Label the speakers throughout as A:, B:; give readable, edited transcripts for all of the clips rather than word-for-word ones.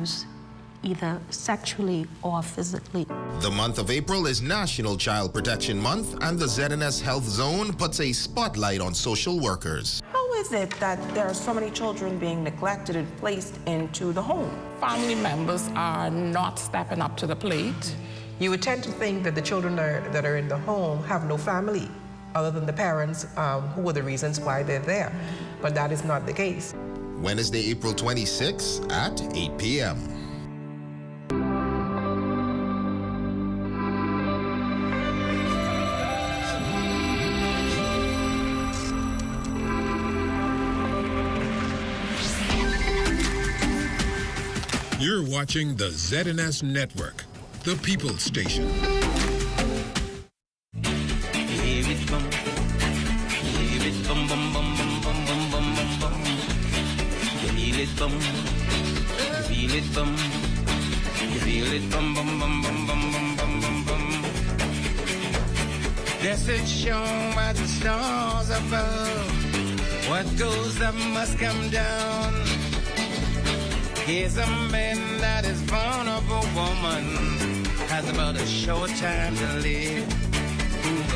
A: abused, either sexually or physically.
B: The month of April is National Child Protection Month, and the ZNS Health Zone puts a spotlight on social workers.
C: How is it that there are so many children being neglected and placed into the home?
D: Family members are not stepping up to the plate.
C: You would tend to think that the children that are in the home have no family other than the parents who are the reasons why they're there. But that is not the case.
B: Wednesday, April 26 at 8 p.m.
E: You're watching the ZNS Network, the People's Station.
F: Hear it bum, hear it bum bum bum bum bum bum bum bum bum. You feel it bum, you feel it bum, you feel it bum bum bum bum bum bum bum bum bum. Yes, it's shown by the stars above. What goes up must come down. Here's a man that is born of a woman, has about a short time to live.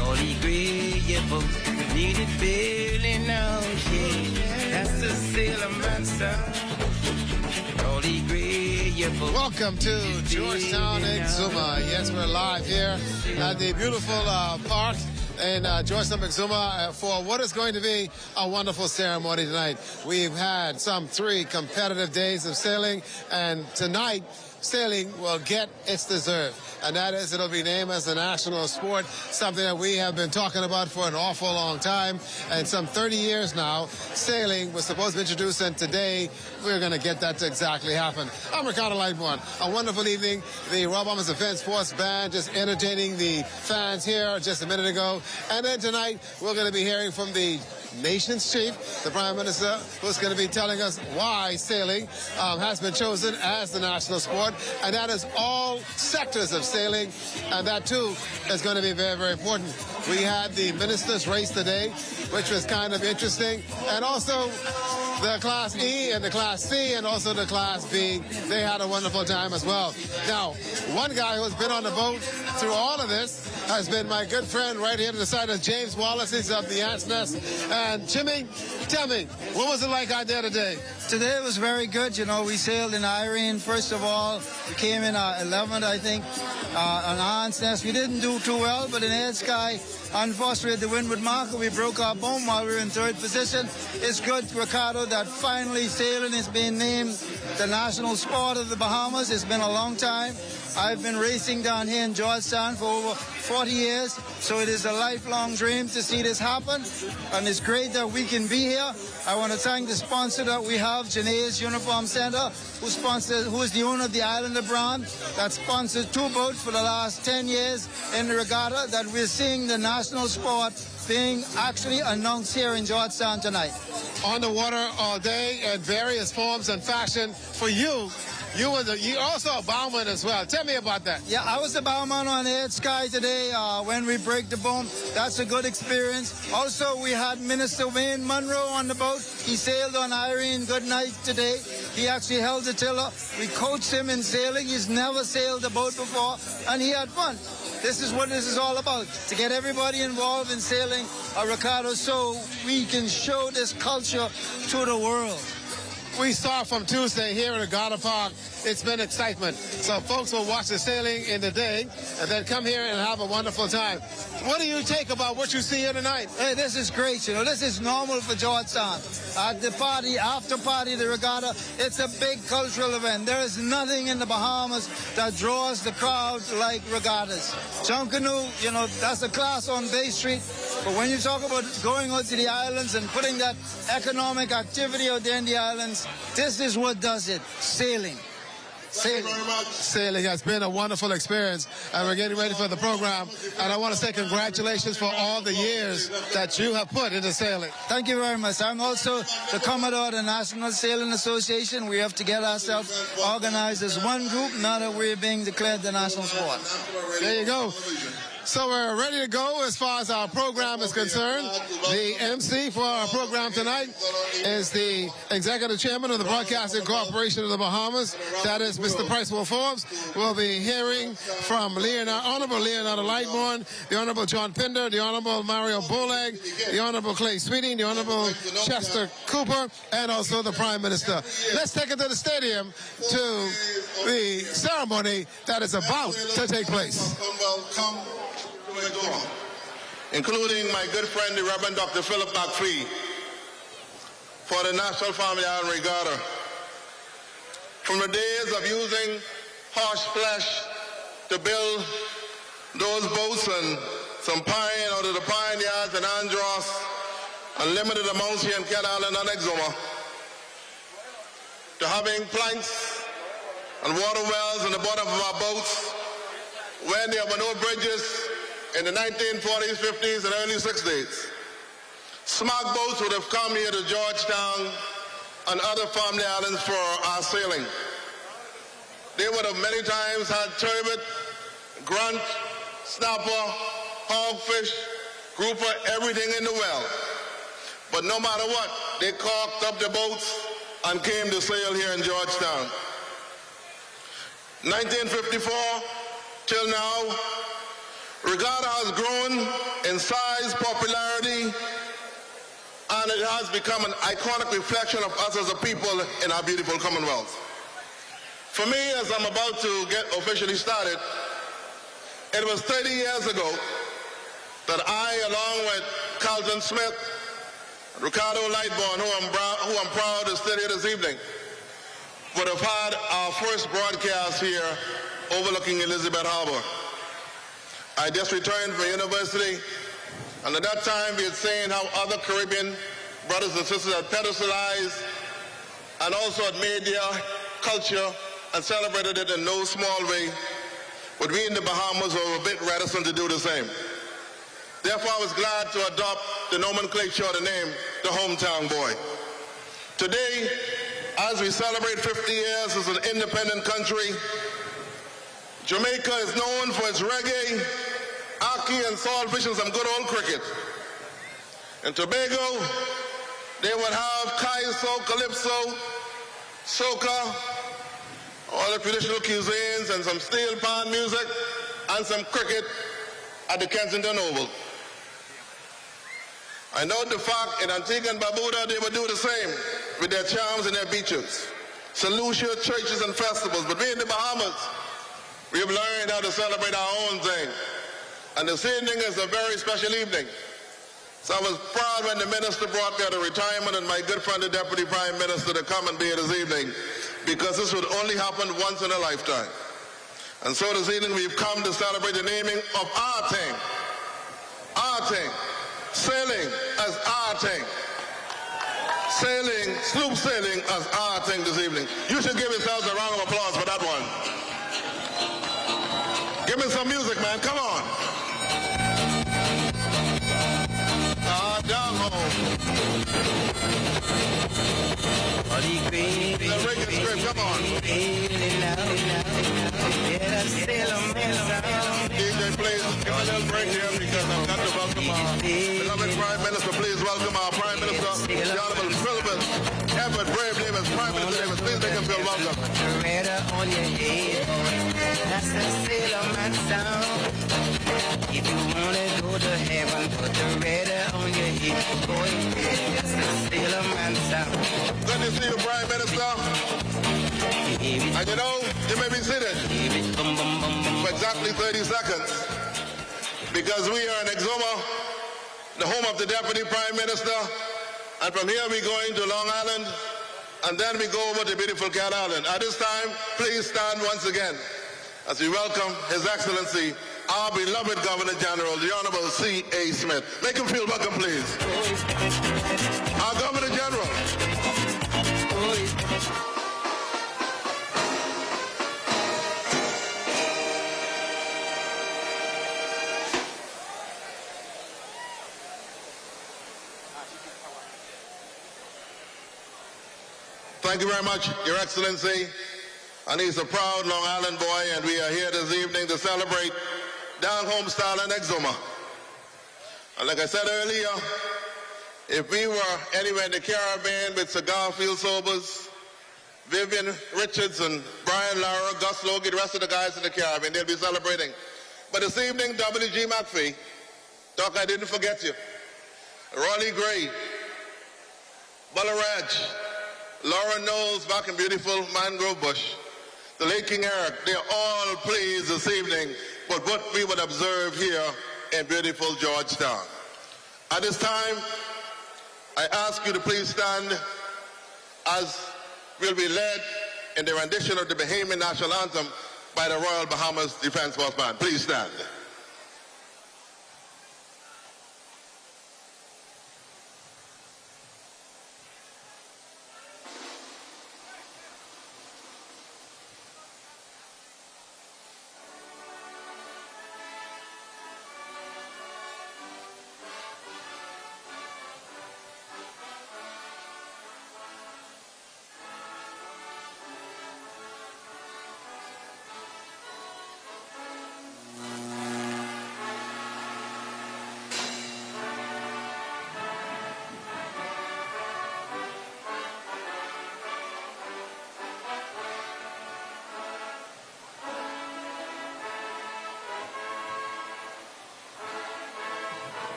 F: All agreeable, needed feeling now, yeah. That's the sailor man's son. All agreeable.
G: Welcome to Georgetown, Exuma. Yes, we're live here at the beautiful park in Georgetown, Exuma for what is going to be a wonderful ceremony tonight. We've had some 3 competitive days of sailing, and tonight sailing will get its deserve, and that is it'll be named as the national sport, something that we have been talking about for an awful long time, and some 30 years now. Sailing was supposed to be introduced, and today we're going to get that to exactly happen. I'm Regatta Lightborn. A wonderful evening. The Royal Bahamas Defense Force Band just entertaining the fans here just a minute ago, and then tonight we're going to be hearing from the nation's chief, the Prime Minister, who's going to be telling us why sailing has been chosen as the national sport, and that is all sectors of sailing, and that too is going to be very, very important. We had the ministers' race today, which was kind of interesting, and also the Class E and the Class C and also the Class B, they had a wonderful time as well. Now, one guy who's been on the boat through all of this has been my good friend right here to the side of James Wallace. He's of the Ant's Nest. And Jimmy, tell me, what was it like out there today?
H: Today was very good. You know, we sailed in Irene, first of all. We came in 11th, I think, on Ant's Nest. We didn't do too well, but in Air Sky, unfortunately, the windward marker, we broke our boom while we were in 3rd position. It's good, Ricardo, that finally sailing is being named the national sport of the Bahamas. It's been a long time. I've been racing down here in Georgetown for over 40 years, so it is a lifelong dream to see this happen, and it's great that we can be here. I want to thank the sponsor that we have, Janae's Uniform Center, who is the owner of the Islander brand, that sponsored 2 boats for the last 10 years in the regatta, that we're seeing the national sport being actually announced here in Georgetown tonight.
G: On the water all day in various forms and fashion. For you, you're also a bowman as well. Tell me about that.
H: Yeah, I was a bowman on Air Sky today when we break the boom. That's a good experience. Also, we had Minister Wayne Munro on the boat. He sailed on Irene Good Night today. He actually held the tiller. We coached him in sailing. He's never sailed a boat before, and he had fun. This is what this is all about, to get everybody involved in sailing, Ricardo, so we can show this culture to the world.
G: We start from Tuesday here at Regatta Park. It's been excitement. So folks will watch the sailing in the day and then come here and have a wonderful time. What do you take about what you see here tonight?
H: Hey, this is great. You know, this is normal for Georgetown. At the party, after party, the regatta, it's a big cultural event. There is nothing in the Bahamas that draws the crowd like regattas. Junk canoe, you know, that's a class on Bay Street. But when you talk about going out to the islands and putting that economic activity out there in the islands, this is what does it, sailing.
G: Sailing has been a wonderful experience, and we're getting ready for the program. And I want to say congratulations for all the years that you have put into sailing.
H: Thank you very much. I'm also the Commodore of the National Sailing Association. We have to get ourselves organized as one group now that we're being declared the national sport.
G: There you go. So we're ready to go as far as our program is concerned. The MC for our program tonight is the Executive Chairman of the Broadcasting Corporation of the Bahamas. That is Mr. Pricewell Forbes. We'll be hearing from Honorable Leonardo Lightbourne, the Honorable John Pinder, the Honorable Mario Boleg, the Honorable Clay Sweeting, the Honorable Chester Cooper, and also the Prime Minister. Let's take it to the stadium to the ceremony that is about to take place.
I: Including my good friend, the Reverend Dr. Philip McPhee, for the National Family Island Regatta. From the days of using horse flesh to build those boats and some pine out of the pine yards in Andros, unlimited amounts here in Cat Island and Exuma, to having planks and water wells in the bottom of our boats when there were no bridges in the 1940s, 50s, and early 60s. Smart boats would have come here to Georgetown and other family islands for our sailing. They would have many times had turbot, grunt, snapper, hogfish, grouper, everything in the well. But no matter what, they caulked up the boats and came to sail here in Georgetown. 1954 till now, Regatta has grown in size, popularity, and it has become an iconic reflection of us as a people in our beautiful Commonwealth. For me, as I'm about to get officially started, it was 30 years ago that I, along with Carlton Smith, Ricardo Lightbourne, who I'm proud to sit here this evening, would have had our first broadcast here overlooking Elizabeth Harbor. I just returned from university, and at that time we had seen how other Caribbean brothers and sisters had pedestalized and also had made their culture and celebrated it in no small way. But we in the Bahamas were a bit reticent to do the same. Therefore, I was glad to adopt the nomenclature, the name, the hometown boy. Today, as we celebrate 50 years as an independent country, Jamaica is known for its reggae, ackee, and saltfish, and some good old cricket. In Tobago, they would have kaiso, calypso, soca, all the traditional cuisines, and some steel pan music, and some cricket at the Kensington Oval. I note the fact in Antigua and Barbuda they would do the same with their charms and their beaches, St. Lucia, churches, and festivals. But we in the Bahamas, we have learned how to celebrate our own thing. And this evening is a very special evening. So I was proud when the minister brought me at a retirement and my good friend, the Deputy Prime Minister, to come and be here this evening, because this would only happen once in a lifetime. And so this evening we've come to celebrate the naming of our thing. Our thing. Sailing as our thing. Sailing, sloop sailing as our thing this evening. You should give yourselves a round of applause for that one. Give me some music, man. Come on. Down home. The Reagan script, come on. DJ, please, give a little break here because I've got to welcome our beloved Prime Minister. Please welcome our Prime Minister, the Honorable Philip Edward Brave Davis, Prime Minister Davis. Please make him feel welcome. On your head, that's the sailorman sound. If you wanna go to heaven, put the radar on your head. Boy, that's the sailorman sound. Good to see you, Prime Minister. And you know, you may be seated for exactly 30 seconds because we are in Exuma, the home of the Deputy Prime Minister, and from here we're going to Long Island, and then we go over to beautiful Cat Island. At this time, please stand once again as we welcome His Excellency, our beloved Governor General, the Honorable C.A. Smith. Make him feel welcome, please. Our Governor General. Thank you very much, Your Excellency. And he's a proud Long Island boy, and we are here this evening to celebrate down home style and Exuma. And like I said earlier, if we were anywhere in the Caribbean with Cigar Field Sobers, Vivian Richards and Brian Lara, Gus Logie, the rest of the guys in the Caribbean, they'll be celebrating. But this evening, W.G. McPhee, Doc, I didn't forget you. Ronnie Gray, Bella Raj, Laura Knowles back in beautiful Mangrove Bush, the late King Eric, they're all pleased this evening with what we would observe here in beautiful Georgetown. At this time, I ask you to please stand as we'll be led in the rendition of the Bahamian National Anthem by the Royal Bahamas Defense Force Band. Please stand.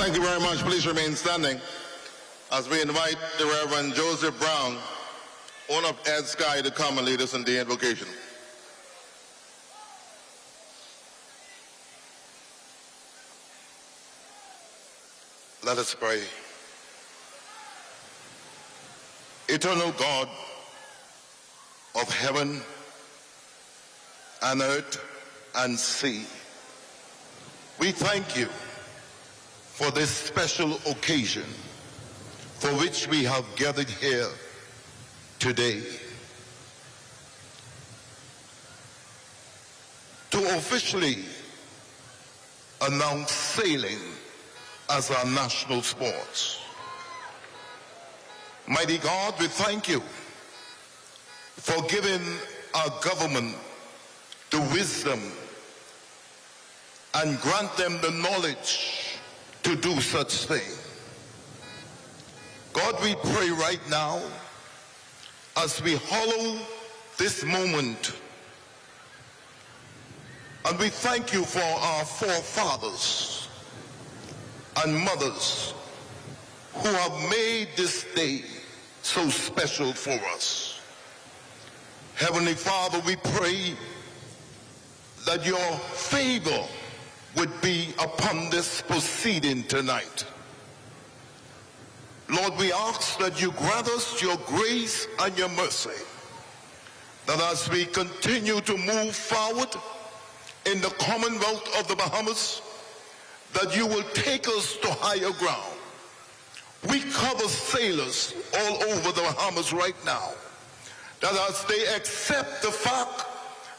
I: Thank you very much. Please remain standing as we invite the Reverend Joseph Brown, owner of Ed Sky, to come and lead us in the invocation. Let us pray. Eternal God of heaven and earth and sea, we thank you for this special occasion for which we have gathered here today to officially announce sailing as our national sports. Mighty God, we thank you for giving our government the wisdom and grant them the knowledge to do such thing. God, we pray right now as we hallow this moment, and we thank you for our forefathers and mothers who have made this day so special for us. Heavenly Father, we pray that your favor would be upon this proceeding tonight. Lord, we ask that you grant us your grace and your mercy, that as we continue to move forward in the Commonwealth of the Bahamas, that you will take us to higher ground. We cover sailors all over the Bahamas right now, that as they accept the fact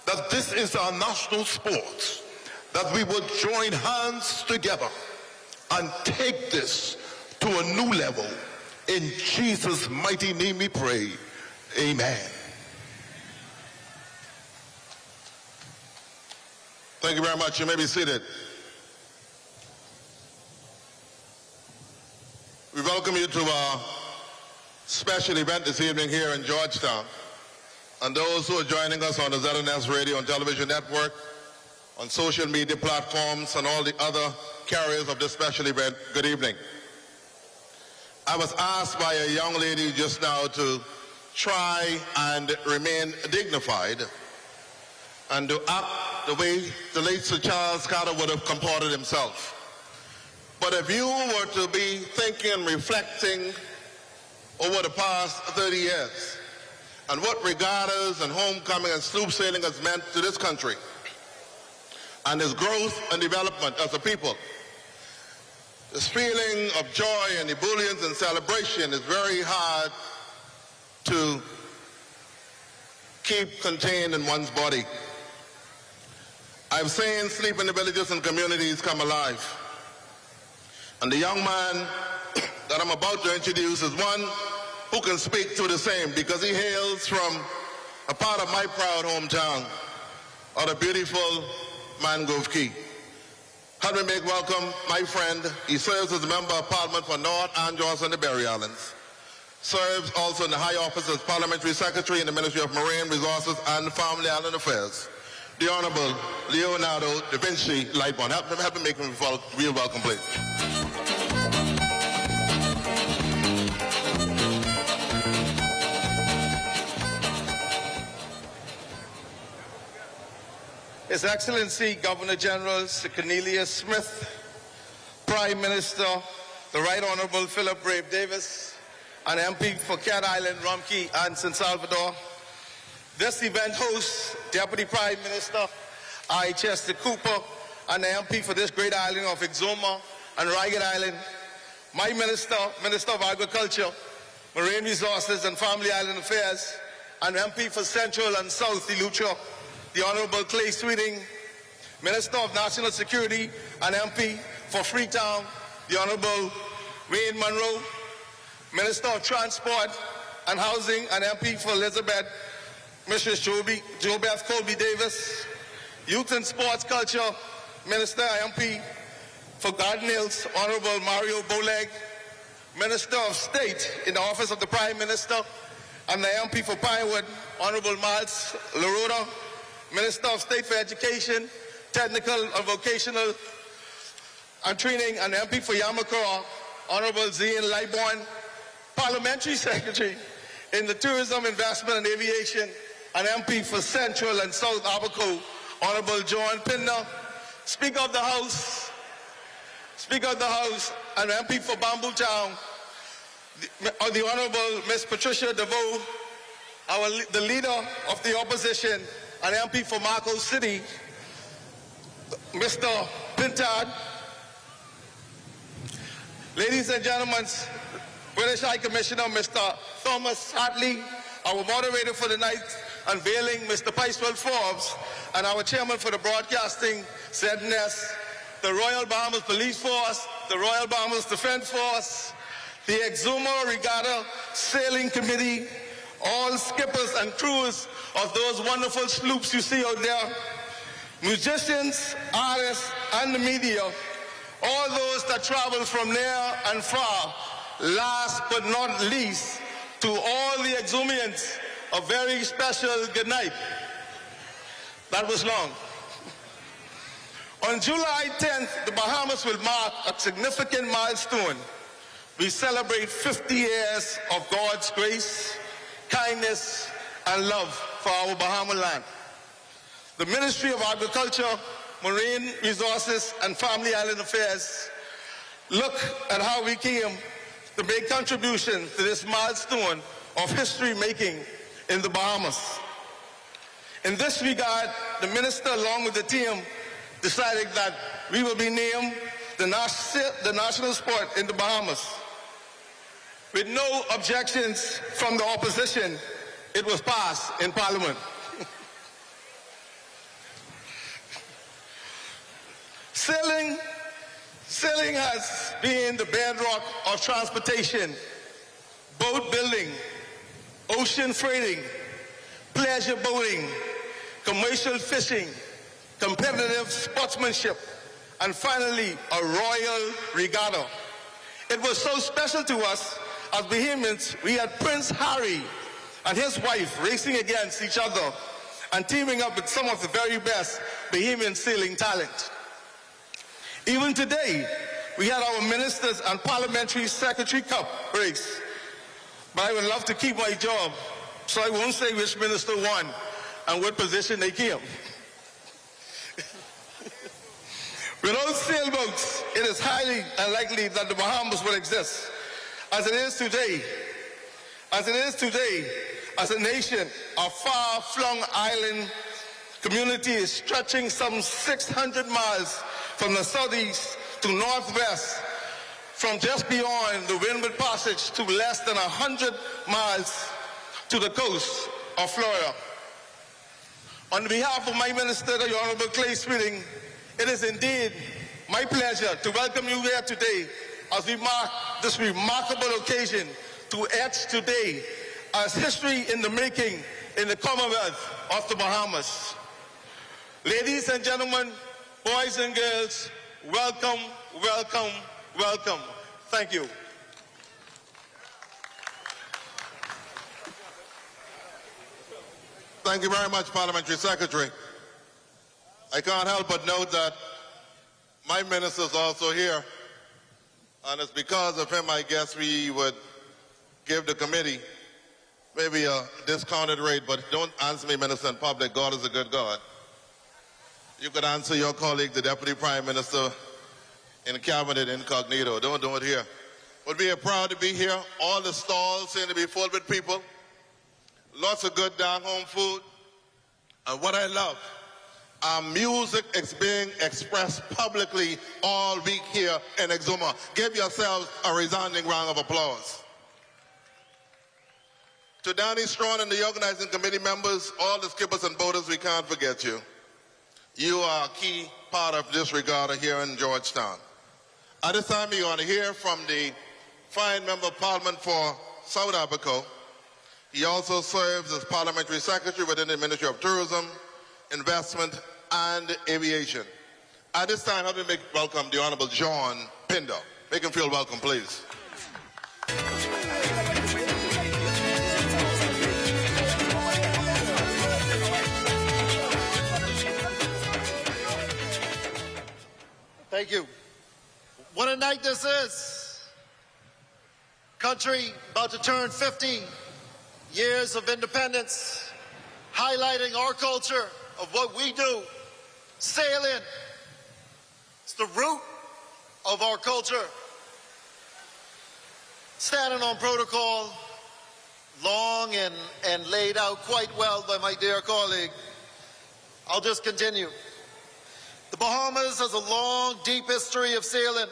I: that this is our national sport, that we will join hands together and take this to a new level. In Jesus' mighty name we pray. Amen. Thank you very much. You may be seated. We welcome you to our special event this evening here in Georgetown. And those who are joining us on the ZNS Radio and Television Network, on social media platforms, and all the other carriers of this special event, good evening. I was asked by a young lady just now to try and remain dignified and to act the way the late Sir Charles Carter would have comported himself. But if you were to be thinking and reflecting over the past 30 years and what regattas and homecoming and sloop sailing has meant to this country and its growth and development as a people, this feeling of joy and ebullience and celebration is very hard to keep contained in one's body. I've seen sleep in the villages and communities come alive. And the young man that I'm about to introduce is one who can speak to the same because he hails from a part of my proud hometown, of the beautiful Mangrove Key. Help me make welcome my friend. He serves as a member of Parliament for North, Andros, and the Berry Islands. Serves also in the high office as Parliamentary Secretary in the Ministry of Marine Resources and Family Island Affairs. The Honorable Leonardo da Vinci Lightborn. Help me make him real welcome, please.
J: His Excellency Governor General Sir Cornelius Smith, Prime Minister, the Right Honorable Philip Brave Davis, and MP for Cat Island, Rumkey, and San Salvador. This event host, Deputy Prime Minister I. Chester Cooper, and the MP for this great island of Exuma and Regatta Island, my Minister, Minister of Agriculture, Marine Resources and Family Island Affairs, and MP for Central and South Elutra, the Honorable Clay Sweeting, Minister of National Security and MP for Freetown, the Honorable Wayne Monroe, Minister of Transport and Housing and MP for Elizabeth, Mrs. Jobeth Colby Davis, Youth and Sports Culture, Minister MP for Garden Hills, Honorable Mario Boleg, Minister of State in the Office of the Prime Minister, and the MP for Pinewood, Honorable Miles LaRoda, Minister of State for Education, Technical and Vocational and Training, and MP for Yamakura, Honorable Zian Lightborn, Parliamentary Secretary in the Tourism, Investment and Aviation, and MP for Central and South Abaco, Honorable John Pinder, Speaker of the House, and MP for Bamboo Town, the Honorable Miss Patricia DeVoe, the Leader of the Opposition, and MP for Marco City, Mr. Pintard. Ladies and gentlemen, British High Commissioner Mr. Thomas Hartley, our moderator for the night, Unveiling Mr. Picewell Forbes, and our chairman for the broadcasting, ZNS, the Royal Bahamas Police Force, the Royal Bahamas Defense Force, the Exuma Regatta Sailing Committee, all skippers and crews of those wonderful sloops you see out there, musicians, artists, and the media, all those that travel from near and far, last but not least, to all the Exumians, a very special good night. That was long. On July 10th, the Bahamas will mark a significant milestone. We celebrate 50 years of God's grace, kindness, and love for our Bahama land. The Ministry of Agriculture, Marine Resources, and Family Island Affairs look at how we came to make contribution to this milestone of history making in the Bahamas. In this regard, the minister, along with the team, decided that we will be named the national sport in the Bahamas. With no objections from the opposition, it was passed in Parliament. Sailing has been the bedrock of transportation, boat building, ocean freighting, pleasure boating, commercial fishing, competitive sportsmanship, and finally, a royal regatta. It was so special to us as Bahamians. We had Prince Harry and his wife racing against each other and teaming up with some of the very best Bahamian sailing talent. Even today, we had our ministers and parliamentary secretary cup race. But I would love to keep my job, so I won't say which minister won and what position they came. Without sailboats, it is highly unlikely that the Bahamas will exist. As it is today, as a nation, a far-flung island community is stretching some 600 miles from the southeast to northwest, from just beyond the Windward Passage to less than 100 miles to the coast of Florida. On behalf of my minister, the Honorable Clay Speeding, it is indeed my pleasure to welcome you here today as we mark this remarkable occasion to etch today as history in the making in the Commonwealth of the Bahamas. Ladies and gentlemen, boys and girls, welcome, welcome, welcome. Thank you.
I: Thank you very much, Parliamentary Secretary. I can't help but note that my minister is also here, and it's because of him, I guess, we would give the committee maybe a discounted rate, but don't answer me, Minister, in public. God is a good God. You could answer your colleague, the Deputy Prime Minister, in Cabinet incognito. Don't do it here. But we are proud to be here. All the stalls seem to be full with people. Lots of good down-home food. And what I love, our music is being expressed publicly all week here in Exuma. Give yourselves a resounding round of applause. To Danny Strawn and the organizing committee members, all the skippers and boaters, we can't forget you. You are a key part of this regatta here in Georgetown. At this time, you're going to hear from the fine Member of Parliament for South Abaco. He also serves as Parliamentary Secretary within the Ministry of Tourism, Investment, and Aviation. At this time, let me welcome the Honorable John Pinder. Make him feel welcome, please.
K: Thank you. What a night this is. Country about to turn 50 years of independence, highlighting our culture of what we do. Sailing. It's the root of our culture. Standing on protocol, long and laid out quite well by my dear colleague. I'll just continue. The Bahamas has a long, deep history of sailing,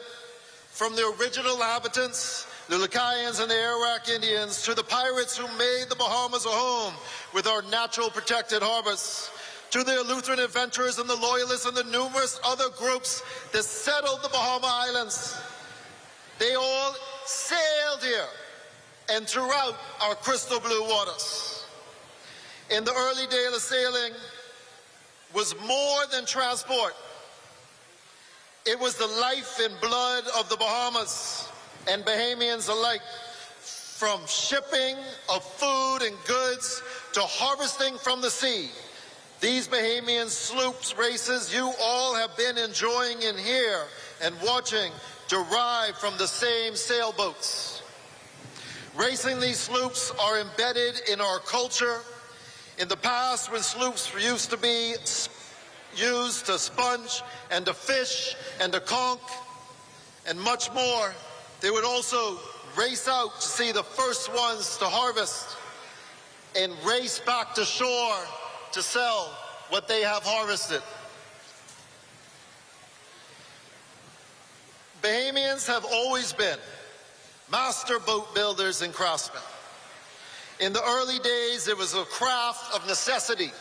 K: from the original inhabitants, the Lucayans and the Arawak Indians, to the pirates who made the Bahamas a home with our natural protected harbors, to the Lutheran adventurers and the Loyalists and the numerous other groups that settled the Bahama Islands. They all sailed here and throughout our crystal blue waters. In the early days of sailing was more than transport. It was the life and blood of the Bahamas and Bahamians alike, from shipping of food and goods to harvesting from the sea. These Bahamian sloops races you all have been enjoying in here and watching derive from the same sailboats. Racing these sloops are embedded in our culture. In the past, when sloops used to be used to sponge and to fish and to conch and much more, they would also race out to see the first ones to harvest and race back to shore to sell what they have harvested. Bahamians have always been master boat builders and craftsmen. In the early days, it was a craft of necessity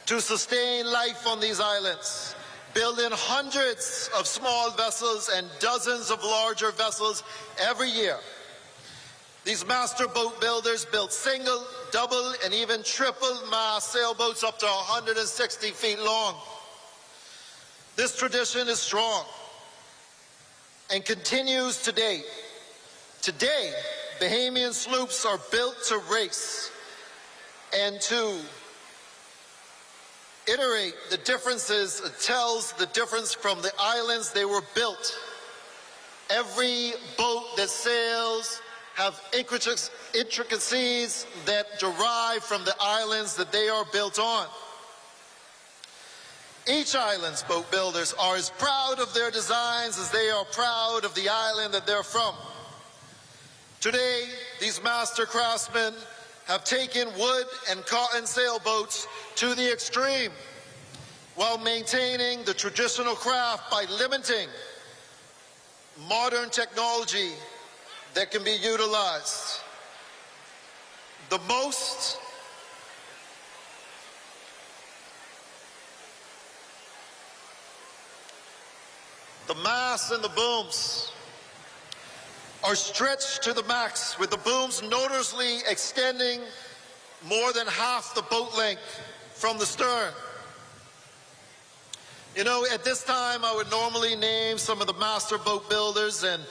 K: to sustain life on these islands, building hundreds of small vessels and dozens of larger vessels every year. These master boat builders built single, double, and even triple mast sailboats up to 160 feet long. This tradition is strong and continues today. Today, Bahamian sloops are built to race and to iterate the differences. It tells the difference from the islands they were built. Every boat that sails have intricacies that derive from the islands that they are built on. Each island's boat builders are as proud of their designs as they are proud of the island that they're from. Today, these master craftsmen have taken wood and cotton sailboats to the extreme while maintaining the traditional craft by limiting modern technology that can be utilized. The masts and the booms are stretched to the max, with the booms noticeably extending more than half the boat length from the stern. You know, at this time, I would normally name some of the master boat builders and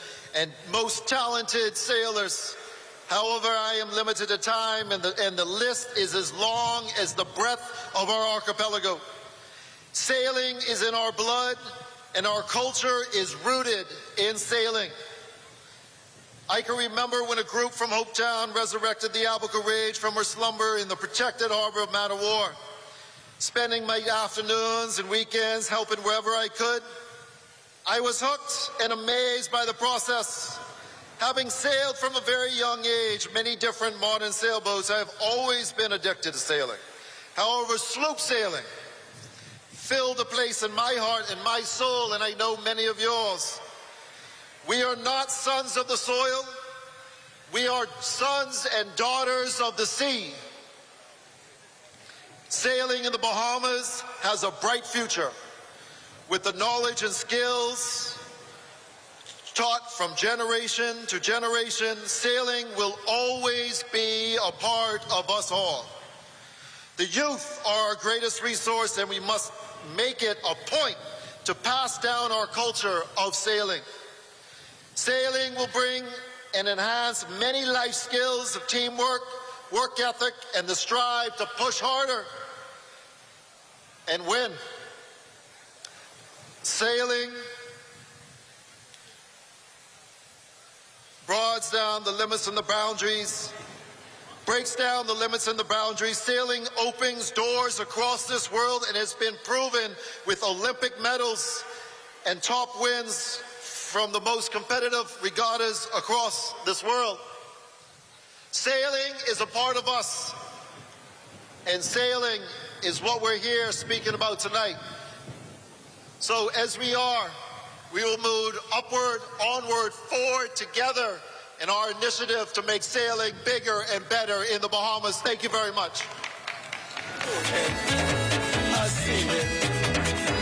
K: most talented sailors. However, I am limited to time, and the list is as long as the breadth of our archipelago. Sailing is in our blood, and our culture is rooted in sailing. I can remember when a group from Hopetown resurrected the Albica Rage from her slumber in the protected harbor of Matawar, spending my afternoons and weekends helping wherever I could. I was hooked and amazed by the process. Having sailed from a very young age many different modern sailboats, I have always been addicted to sailing. However, sloop sailing filled a place in my heart and my soul, and I know many of yours. We are not sons of the soil. We are sons and daughters of the sea. Sailing in the Bahamas has a bright future. With the knowledge and skills taught from generation to generation, sailing will always be a part of us all. The youth are our greatest resource, and we must make it a point to pass down our culture of sailing. Sailing will bring and enhance many life skills of teamwork, work ethic, and the strive to push harder and win. Sailing broads down the limits and the boundaries, breaks down the limits and the boundaries. Sailing opens doors across this world, and has been proven with Olympic medals and top wins from the most competitive regattas across this world. Sailing is a part of us, and sailing is what we're here speaking about tonight. So as we will move upward, onward, forward together in our initiative to make sailing bigger and better in the Bahamas. Thank you very much.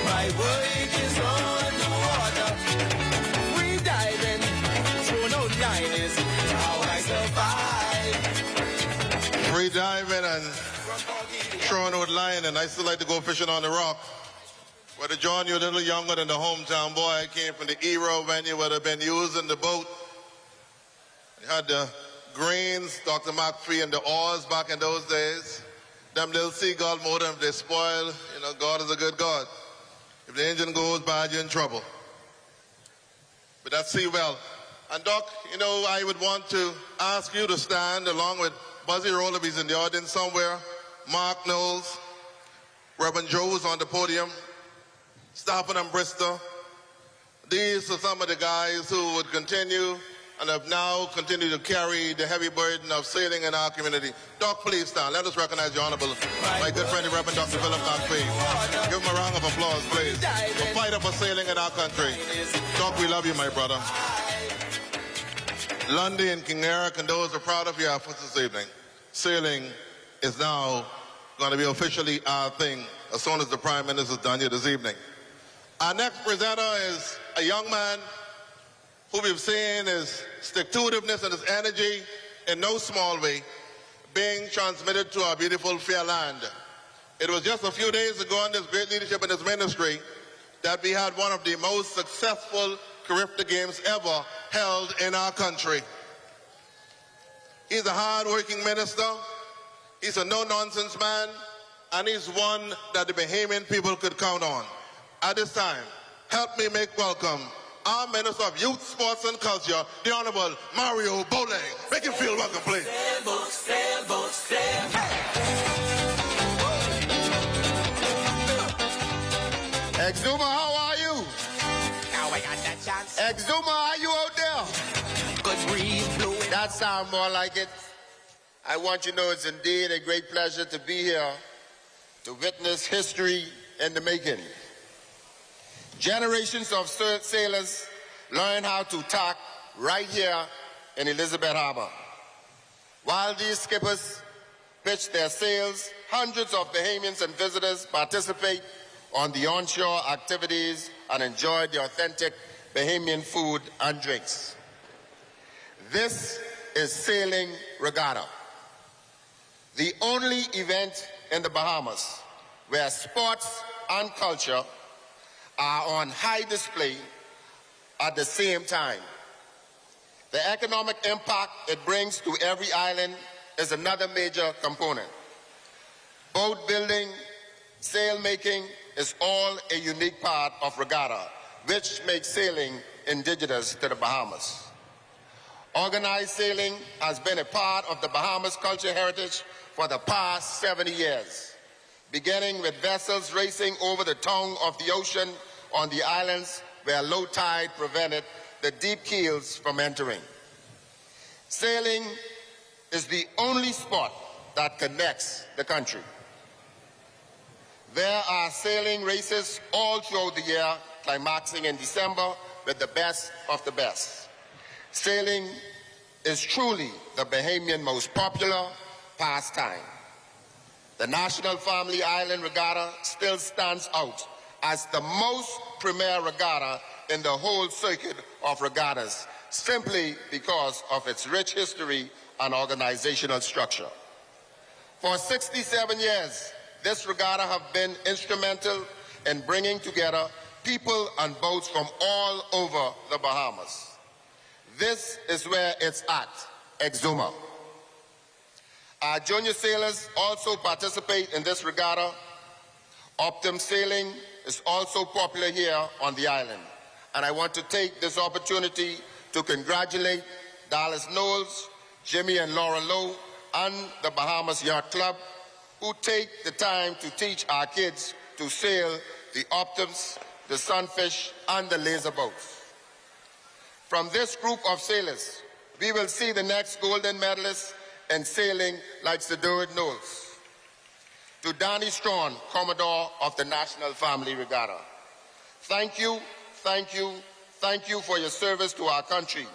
F: My work is on the water. We diving through no line is how I survive.
I: Free diving and throwing out line, and I still like to go fishing on the rock. But John, you're a little younger than the hometown boy. I came from the era when you would have been using the boat. You had the greens, Dr. McPhee, and the oars back in those days. Them little seagull motor, if they spoil, you know, God is a good God. If the engine goes bad, you're in trouble. But that's sea well. And Doc, you know, I would want to ask you to stand along with Buzzy Rollaby's in the audience somewhere, Mark Knowles, Reverend Joe's on the podium, Stafford and Bristol. These are some of the guys who would continue and have now continued to carry the heavy burden of sailing in our community. Doc, please stand. Let us recognize your honorable, my good friend, the Reverend Dr. Philip McPhee. Give him a round of applause, please. A fighter for sailing in our country. Doc, we love you, my brother. Lundy and King Eric and those who are proud of your efforts this evening. Sailing is now going to be officially our thing as soon as the Prime Minister is done here this evening. Our next presenter is a young man who we've seen his stick-to-itiveness and his energy in no small way being transmitted to our beautiful fair land. It was just a few days ago in this great leadership in his ministry that we had one of the most successful Carifta Games ever held in our country. He's a hard-working minister, he's a no-nonsense man, and he's one that the Bahamian people could count on. At this time, help me make welcome our Minister of Youth, Sports and Culture, the Honorable Mario Bowling. Make him feel welcome, please.
F: Sailboat, sailboat, sailboat.
G: Exuma, how are you?
F: Now I got that chance.
G: Exuma, are you out there?
F: Good breeze blowing.
G: That sounds more like it. I want you to know it's indeed a great pleasure to be here to witness history in the making. Generations of sailors learned how to tack right here in Elizabeth Harbor. While these skippers pitch their sails, hundreds of Bahamians and visitors participate on the onshore activities and enjoy the authentic Bahamian food and drinks. This is Sailing Regatta, the only event in the Bahamas where sports and culture are on high display at the same time. The economic impact it brings to every island is another major component. Boat building, sail making is all a unique part of regatta, which makes sailing indigenous to the Bahamas. Organized sailing has been a part of the Bahamas cultural heritage for the past 70 years, beginning with vessels racing over the tongue of the ocean on the islands where low tide prevented the deep keels from entering. Sailing is the only sport that connects the country. There are sailing races all throughout the year, climaxing in December with the best of the best. Sailing is truly the Bahamian most popular pastime. The National Family Island Regatta still stands out as the most premier regatta in the whole circuit of regattas, simply because of its rich history and organizational structure. For 67 years, this regatta has been instrumental in bringing together people and boats from all over the Bahamas. This is where it's at, Exuma. Our junior sailors also participate in this regatta. Optum sailing is also popular here on the island. And I want to take this opportunity to congratulate Dallas Knowles, Jimmy and Laura Lowe, and the Bahamas Yacht Club, who take the time to teach our kids to sail the Optums, the Sunfish, and the laser boats. From this group of sailors, we will see the next golden medalist in sailing like Sir Durward Knowles. To Danny Strawn, Commodore of the National Family Regatta. Thank you, thank you, thank you for your service to our country.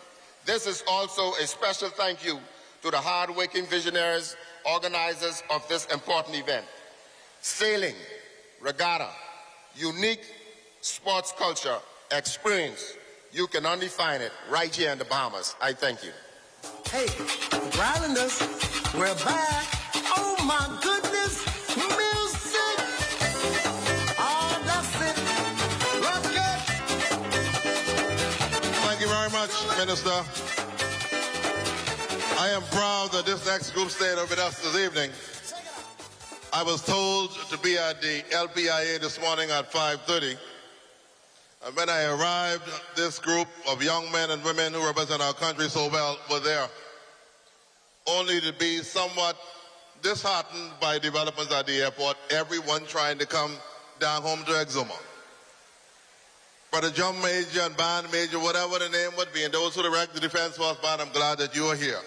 G: This is also a special thank you to the hard-working visionaries, organizers of this important event. Sailing, regatta, unique sports culture, experience. You can only find it right here in the Bahamas. I thank you.
F: Hey, the Islanders, we're back. Oh my goodness, music. Oh, that's it. Rock it.
I: Thank you very much, Minister. I am proud that this next group stayed with us this evening. I was told to be at the LPIA this morning at 5:30. And when I arrived, this group of young men and women who represent our country so well were there, only to be somewhat disheartened by developments at the airport, everyone trying to come down home to Exuma. For the drum major and band major, whatever the name would be, and those who direct the Defense Force Band, I'm glad that you are here.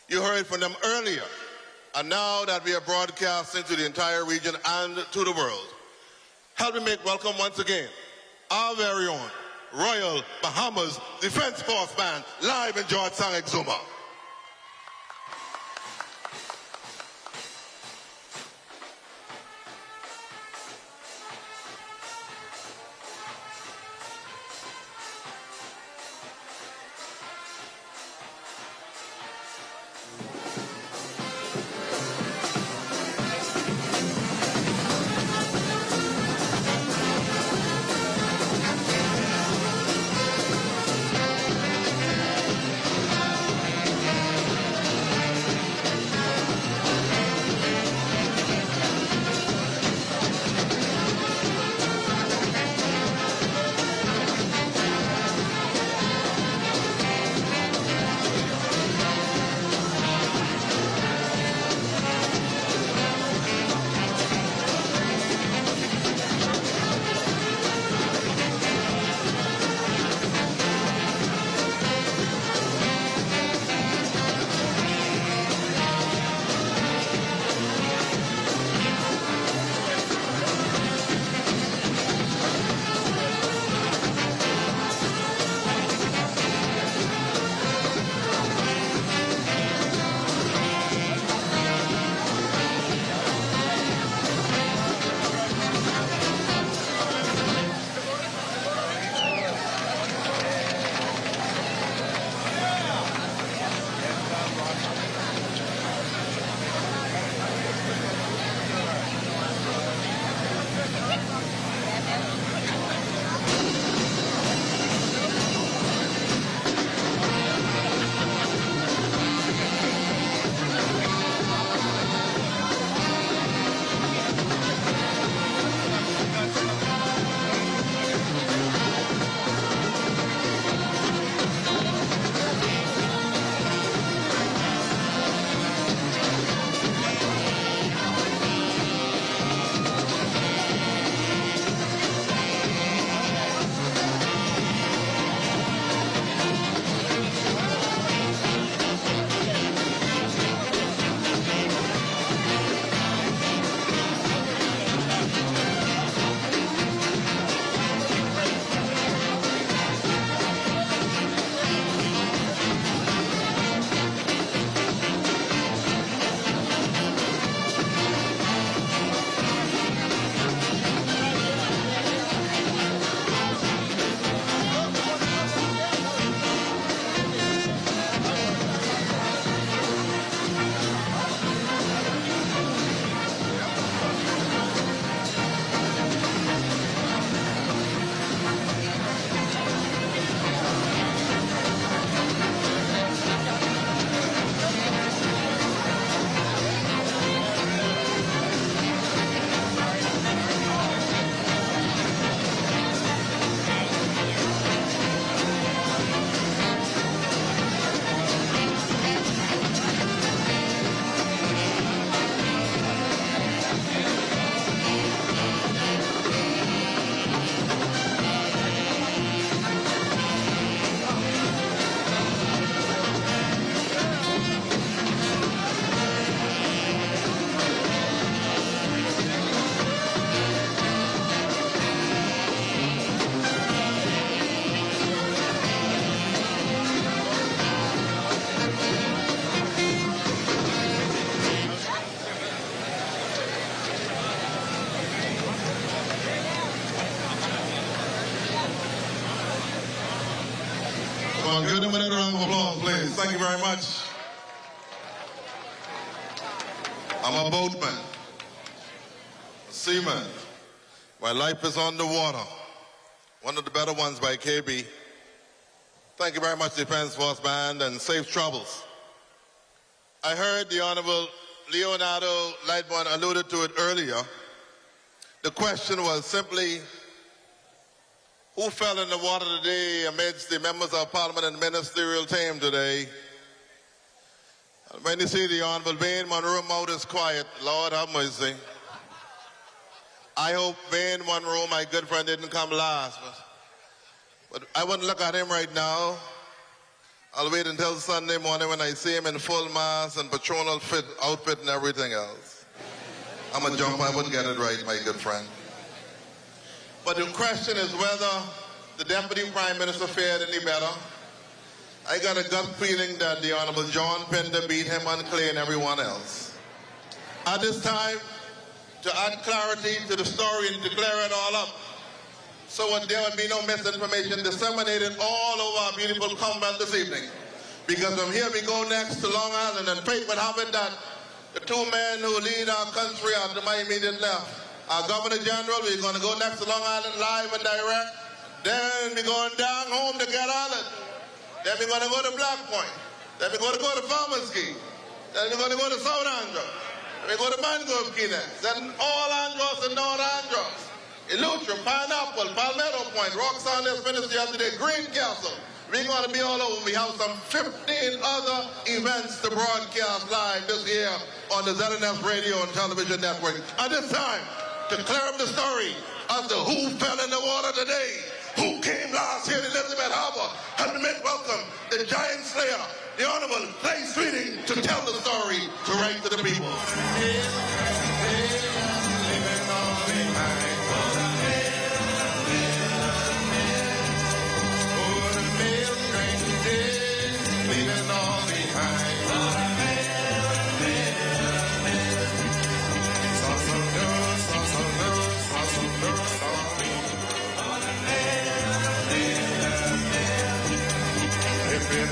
I: You heard from them earlier, and now that we are broadcasting to the entire region and to the world, help me make welcome once again our very own Royal Bahamas Defense Force Band live in Georgetown, Exuma. Give them another round of applause, please. Thank you very much. I'm a boatman, a seaman. My life is on the water. One of the better ones by KB. Thank you very much, Defense Force Band, and safe travels. I heard the Honorable Leonardo Lightborn alluded to it earlier. The question was simply, who fell in the water today amidst the members of Parliament and ministerial team today? When you see the Honorable Vane Monroe mouth is quiet, Lord have mercy. I hope Vane Monroe, my good friend, didn't come last. But I wouldn't look at him right now. I'll wait until Sunday morning when I see him in full mask and patrol outfit and everything else. I'm a jump, I wouldn't get it right, my good friend. But the question is whether the Deputy Prime Minister fared any better. I got a gut feeling that the Honorable John Pender beat him on clay and everyone else. At this time, to add clarity to the story and to clear it all up, so there would be no misinformation disseminated all over our beautiful Commonwealth this evening. Because from here we go next to Long Island, and fate would have it that the two men who lead our country are to my immediate left. Our Governor General, we're going to go next to Long Island live and direct. Then we're going down home to Cat Island. Then we're going to go to Black Point. Then we're going to go to Farmers Key. Then we're going to go to South Andros. Then we go to Mangrove Key next. Then all Andros and North Andros. Eleuthera, Pineapple, Palmetto Point, Rock Island finished yesterday, Green Castle. We're going to be all over. We have some 15 other events to broadcast live this year on the ZNS Radio and Television Network. At this time, to clear up the story as to who fell in the water today, who came last here in Elizabeth Harbor, help me make welcome the giant slayer, the Honorable Clay Sweeting, to tell the story to write to the people.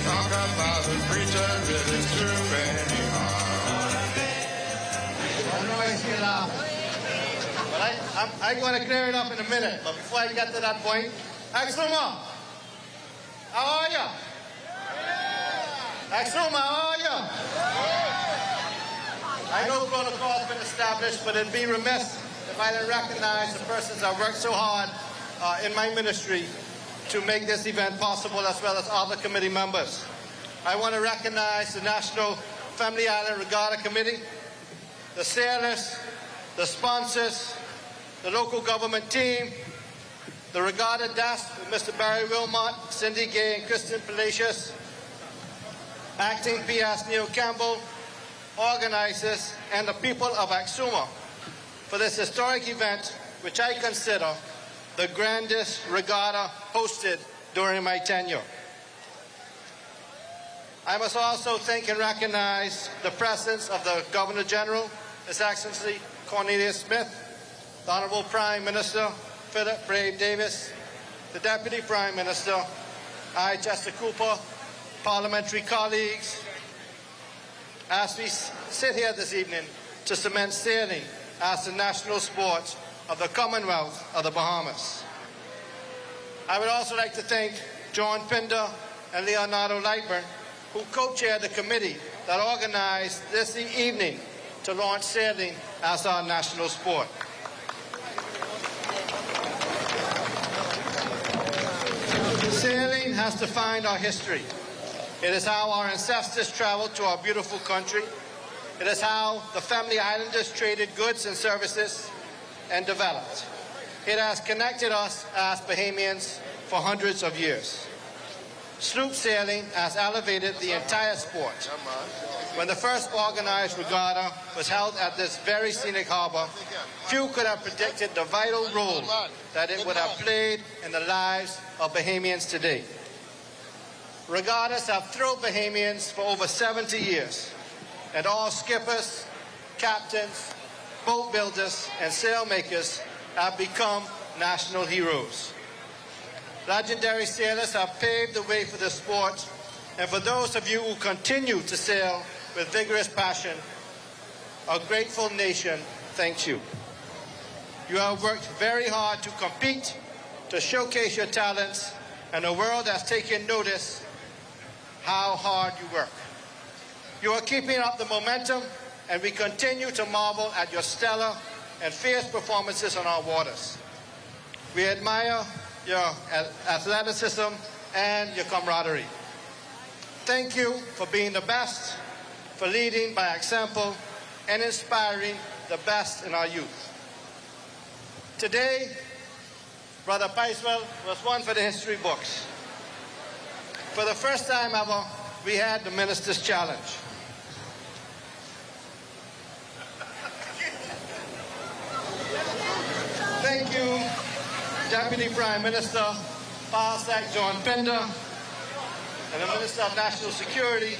L: Talk about the preacher, it is true anyhow.
H: I know I see a laugh. But I'm going to clear it up in a minute. But before I get to that point, Axuma, how are you? Axuma, how are you? I know protocol has been established, but it'd be remiss if I didn't recognize the persons that worked so hard in my ministry to make this event possible, as well as other committee members. I want to recognize the National Family Island Regatta Committee, the sailors, the sponsors, the local government team, the Regatta desk with Mr. Barry Wilmot, Cindy Gay, and Kristen Palacios, acting PS Neil Campbell, organizers, and the people of Axuma for this historic event, which I consider the grandest regatta hosted during my tenure. I must also thank and recognize the presence of the Governor General, His Excellency Cornelius Smith, the Honorable Prime Minister Philip Brave Davis, the Deputy Prime Minister, I, Chester Cooper, parliamentary colleagues, as we sit here this evening to cement sailing as the national sport of the Commonwealth of the Bahamas. I would also like to thank John Pender and Leonardo Lightborn, who co-chaired the committee that organized this evening to launch sailing as our national sport. Sailing has defined our history. It is how our ancestors traveled to our beautiful country. It is how the Family Islanders traded goods and services and developed. It has connected us as Bahamians for hundreds of years. Sloop sailing has elevated the entire sport. When the first organized regatta was held at this very scenic harbor, few could have predicted the vital role that it would have played in the lives of Bahamians today. Regattas have thrilled Bahamians for over 70 years, and all skippers, captains, boat builders, and sailmakers have become national heroes.
M: Legendary sailors have paved the way for the sport, and for those of you who continue to sail with vigorous passion, a grateful nation thanks you. You have worked very hard to compete, to showcase your talents, and the world has taken notice how hard you work. You are keeping up the momentum, and we continue to marvel at your stellar and fierce performances on our waters. We admire your athleticism and your camaraderie. Thank you for being the best, for leading by example, and inspiring the best in our youth. Today, Brother Picewell was one for the history books. For the first time ever, we had the Minister's Challenge. Thank you, Deputy Prime Minister Parsec John Pinder, and the Minister of National Security,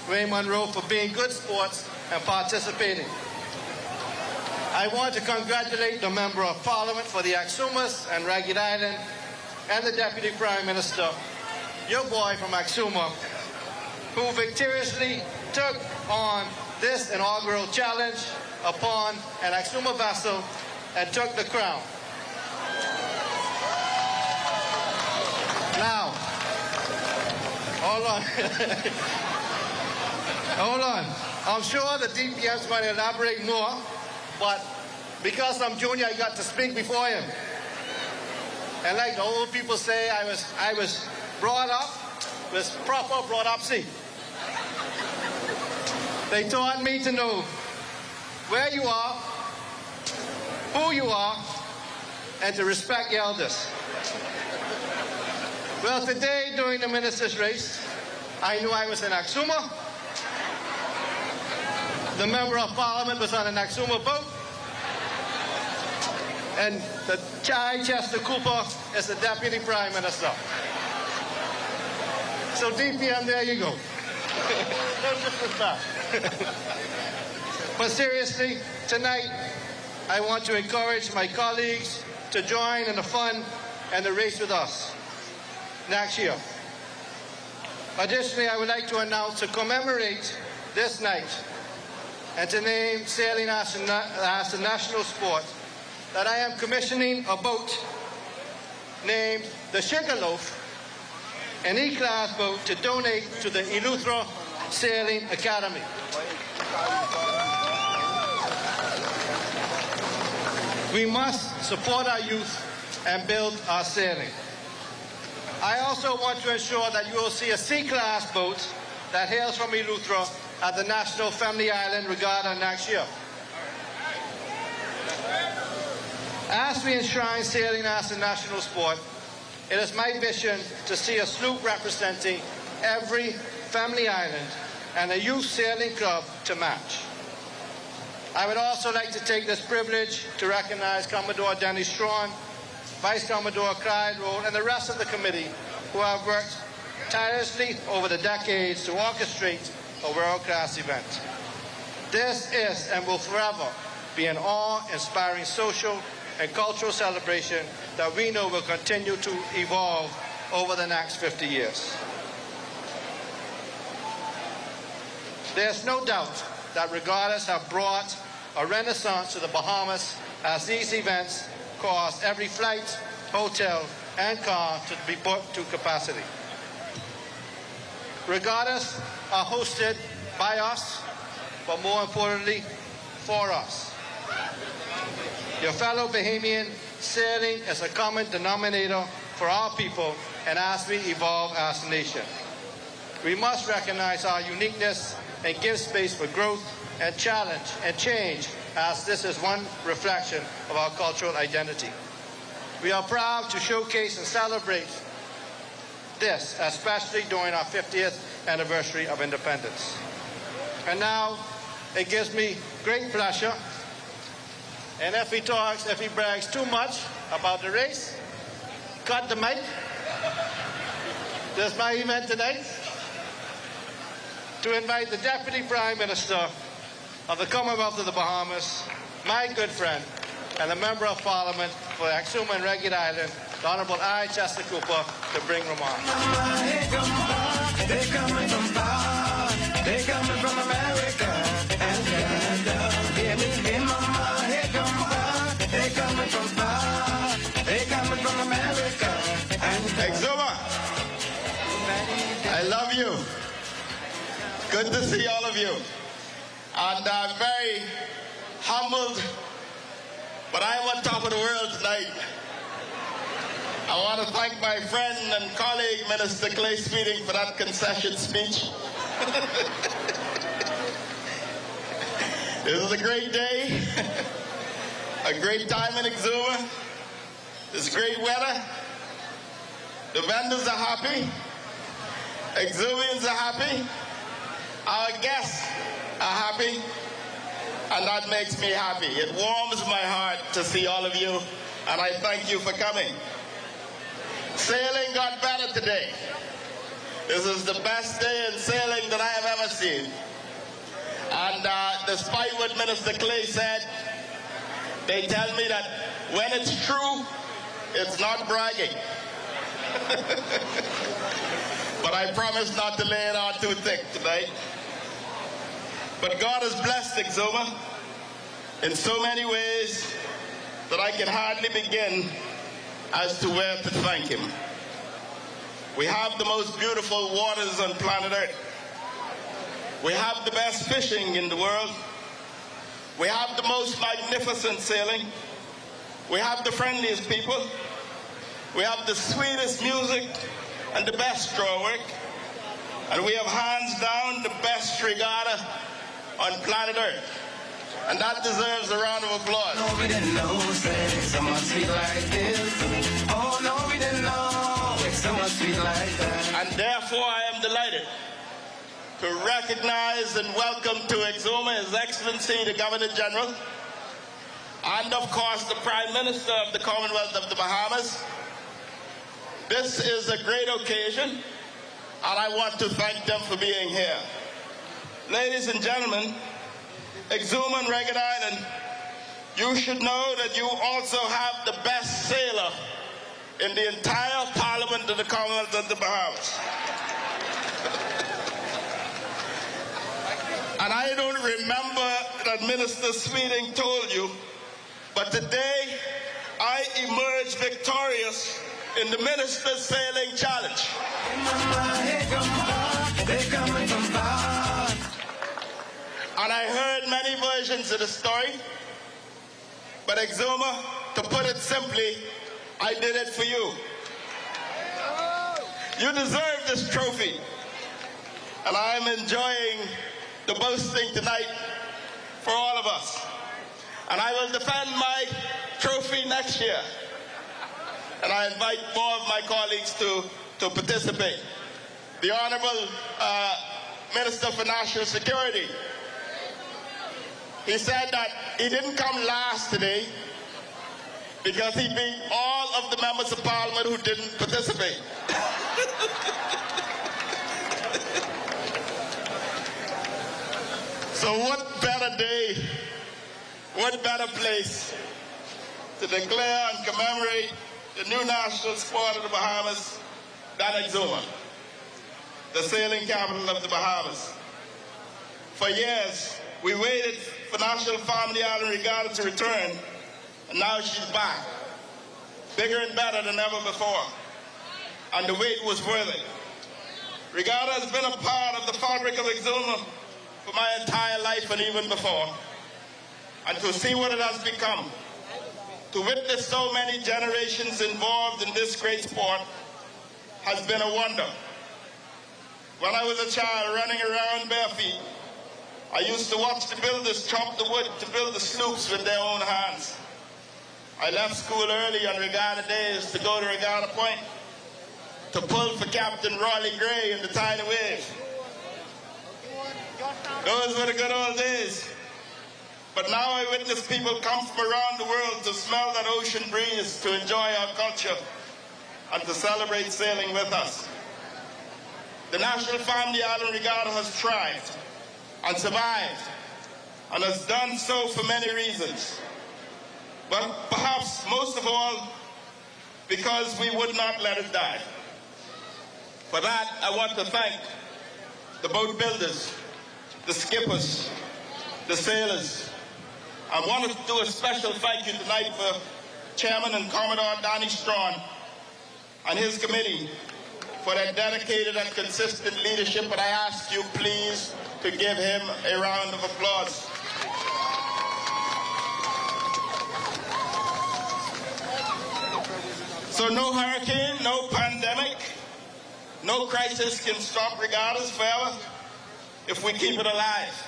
M: Ray Monroe, for being good sports and participating. I want to congratulate the Member of Parliament for the Axumas and Ragged Island, and the Deputy Prime Minister, your boy from Axuma, who victoriously took on this inaugural challenge upon an Axuma vessel and took the crown. Now, hold on. Hold on. I'm sure the DPM is going to elaborate more, but because I'm junior, I got to speak before him. And like the old people say, I was brought up with proper brought-up-see. They taught me to know where you are, who you are, and to respect your elders. Well, today, during the minister's race, I knew I was in Axuma. The Member of Parliament was on an Axuma boat. And the Chichester Cooper is the Deputy Prime Minister. So DPM, there you go. No disrespect. But seriously, tonight, I want to encourage my colleagues to join in the fun and the race with us next year. Additionally, I would like to announce to commemorate this night and to name sailing as a national sport that I am commissioning a boat named the Sugarloaf, an E-class boat to donate to the Eleuthera Sailing Academy. We must support our youth and build our sailing. I also want to ensure that you will see a C-class boat that hails from Eleuthera at the National Family Island Regatta next year. As we enshrine sailing as a national sport, it is my vision to see a sloop representing every family island and a youth sailing club to match. I would also like to take this privilege to recognize Commodore Dennis Strawn, Vice Commodore Clyde Roll, and the rest of the committee who have worked tirelessly over the decades to orchestrate a world-class event. This is and will forever be an awe-inspiring social and cultural celebration that we know will continue to evolve over the next 50 years. There's no doubt that regattas have brought a renaissance to the Bahamas, as these events cause every flight, hotel, and car to be put to capacity. Regattas are hosted by us, but more importantly, for us. Your fellow Bahamian, sailing is a common denominator for our people, and as we evolve as a nation, we must recognize our uniqueness and give space for growth and challenge and change, as this is one reflection of our cultural identity. We are proud to showcase and celebrate this, especially during our 50th anniversary of independence. And now, it gives me great pleasure, and if he brags too much about the race, cut the mic. This is my event tonight, to invite the Deputy Prime Minister of the Commonwealth of the Bahamas, my good friend, and the Member of Parliament for Axuma and Ragged Island, the Honorable I. Chester Cooper, to bring remarks.
F: They're coming from far, they're coming from America and Canada. Hear me, hear mama, here come far. They're coming from far, they're coming from America and
J: Exuma, I love you. Good to see all of you. And I'm very humbled, but I am on top of the world tonight. I want to thank my friend and colleague, Minister Clay Speeding, for that concession speech. This is a great day, a great time in Exuma. It's great weather. The vendors are happy. Exumians are happy. Our guests are happy. And that makes me happy. It warms my heart to see all of you, and I thank you for coming. Sailing got better today. This is the best day in sailing that I have ever seen. And despite what Minister Clay said, they tell me that when it's true, it's not bragging. But I promise not to lay it on too thick tonight. But God has blessed Exuma in so many ways that I can hardly begin as to where to thank him. We have the most beautiful waters on planet Earth. We have the best fishing in the world. We have the most magnificent sailing. We have the friendliest people. We have the sweetest music and the best straw work. And we have hands down the best regatta on planet Earth. And that deserves a round of applause.
F: No, we didn't know sex so much sweet like this. Oh, no, we didn't know it's so much sweet like that.
J: And therefore, I am delighted to recognize and welcome to Exuma His Excellency, the Governor General, and of course, the Prime Minister of the Commonwealth of the Bahamas. This is a great occasion, and I want to thank them for being here. Ladies and gentlemen, Exuma and Regatta Island, you should know that you also have the best sailor in the entire Parliament of the Commonwealth of the Bahamas. And I don't remember that Minister Sweeting told you, but today I emerged victorious in the Minister's Sailing Challenge. And I heard many versions of the story, but Exuma, to put it simply, I did it for you. You deserve this trophy, and I am enjoying the boasting tonight for all of us. And I will defend my trophy next year. And I invite more of my colleagues to participate. The Honorable Minister for National Security, he said that he didn't come last today because he beat all of the members of Parliament who didn't participate. So what better day, what better place to declare and commemorate the new national sport of the Bahamas than Exuma, the sailing capital of the Bahamas. For years, we waited for National Family Island Regatta to return, and now she's back, bigger and better than ever before, and the wait was worth it. Regatta has been a part of the fabric of Exuma for my entire life and even before, and to see what it has become, to witness so many generations involved in this great sport has been a wonder. When I was a child running around bare feet, I used to watch the builders chop the wood to build the sloops with their own hands. I left school early on regatta days to go to Regatta Point to pull for Captain Raleigh Gray in the tiny wave. Those were the good old days. But now I witness people come from around the world to smell that ocean breeze, to enjoy our culture, and to celebrate sailing with us. The National Family Island Regatta has thrived and survived, and has done so for many reasons. But perhaps most of all, because we would not let it die. For that, I want to thank the boat builders, the skippers, the sailors. I want to do a special thank you tonight for Chairman and Commodore Donnie Strawn and his committee for their dedicated and consistent leadership, and I ask you please to give him a round of applause. So no hurricane, no pandemic, no crisis can stop regattas forever if we keep it alive.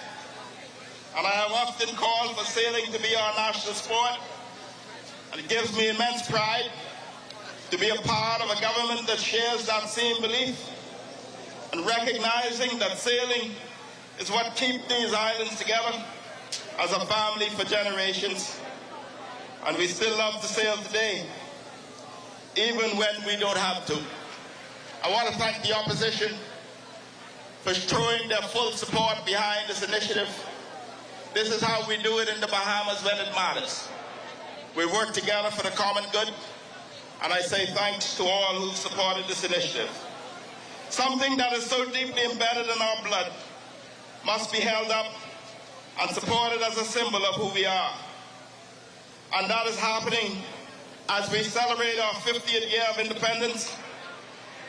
J: And I have often called for sailing to be our national sport, and it gives me immense pride to be a part of a government that shares that same belief and recognizing that sailing is what keeps these islands together as a family for generations. And we still love to sail today, even when we don't have to. I want to thank the opposition for showing their full support behind this initiative. This is how we do it in the Bahamas when it matters. We work together for the common good, and I say thanks to all who supported this initiative. Something that is so deeply embedded in our blood must be held up and supported as a symbol of who we are. And that is happening as we celebrate our 50th year of independence.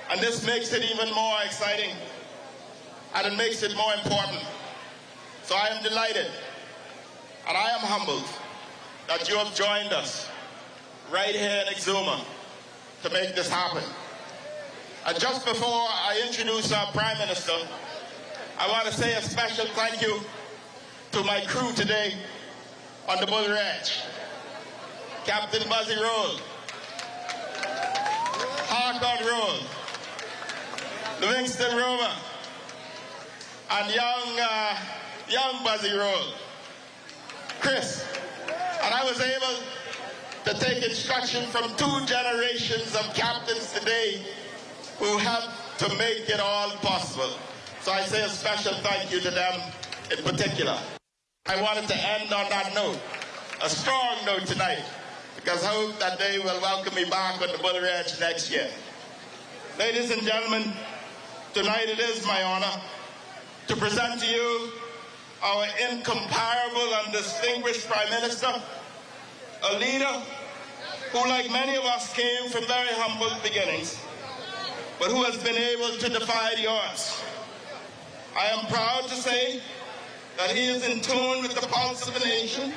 J: And this makes it even more exciting, and it makes it more important. So I am delighted, and I am humbled that you have joined us right here in Exuma to make this happen. And just before I introduce our Prime Minister, I want to say a special thank you to my crew today on the Bull Ranch. Captain Buzzy Roll, Harcourt Roll, Livingston Rover, and young Buzzy Roll, Chris. And I was able to take instruction from 2 generations of captains today who helped to make it all possible. So I say a special thank you to them in particular. I wanted to end on that note, a strong note tonight, because I hope that they will welcome me back on the Bull Ranch next year. Ladies and gentlemen, tonight it is my honor to present to you our incomparable and distinguished Prime Minister, a leader who, like many of us, came from very humble beginnings, but who has been able to defy the odds. I am proud to say that he is in tune with the pulse of the nation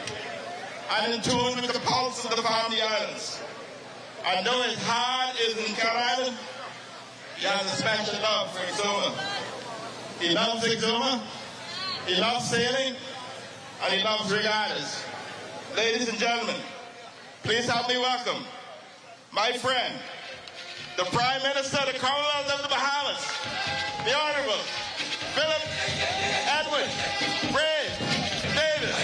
J: and in tune with the pulse of the Bahamian Islands. And though his heart is in Cat Island, he has a special love for Exuma. He loves Exuma, he loves sailing, and he loves regattas. Ladies and gentlemen, please help me welcome my friend, the Prime Minister of the Commonwealth of the Bahamas, the Honorable Philip Edward Brave Davis.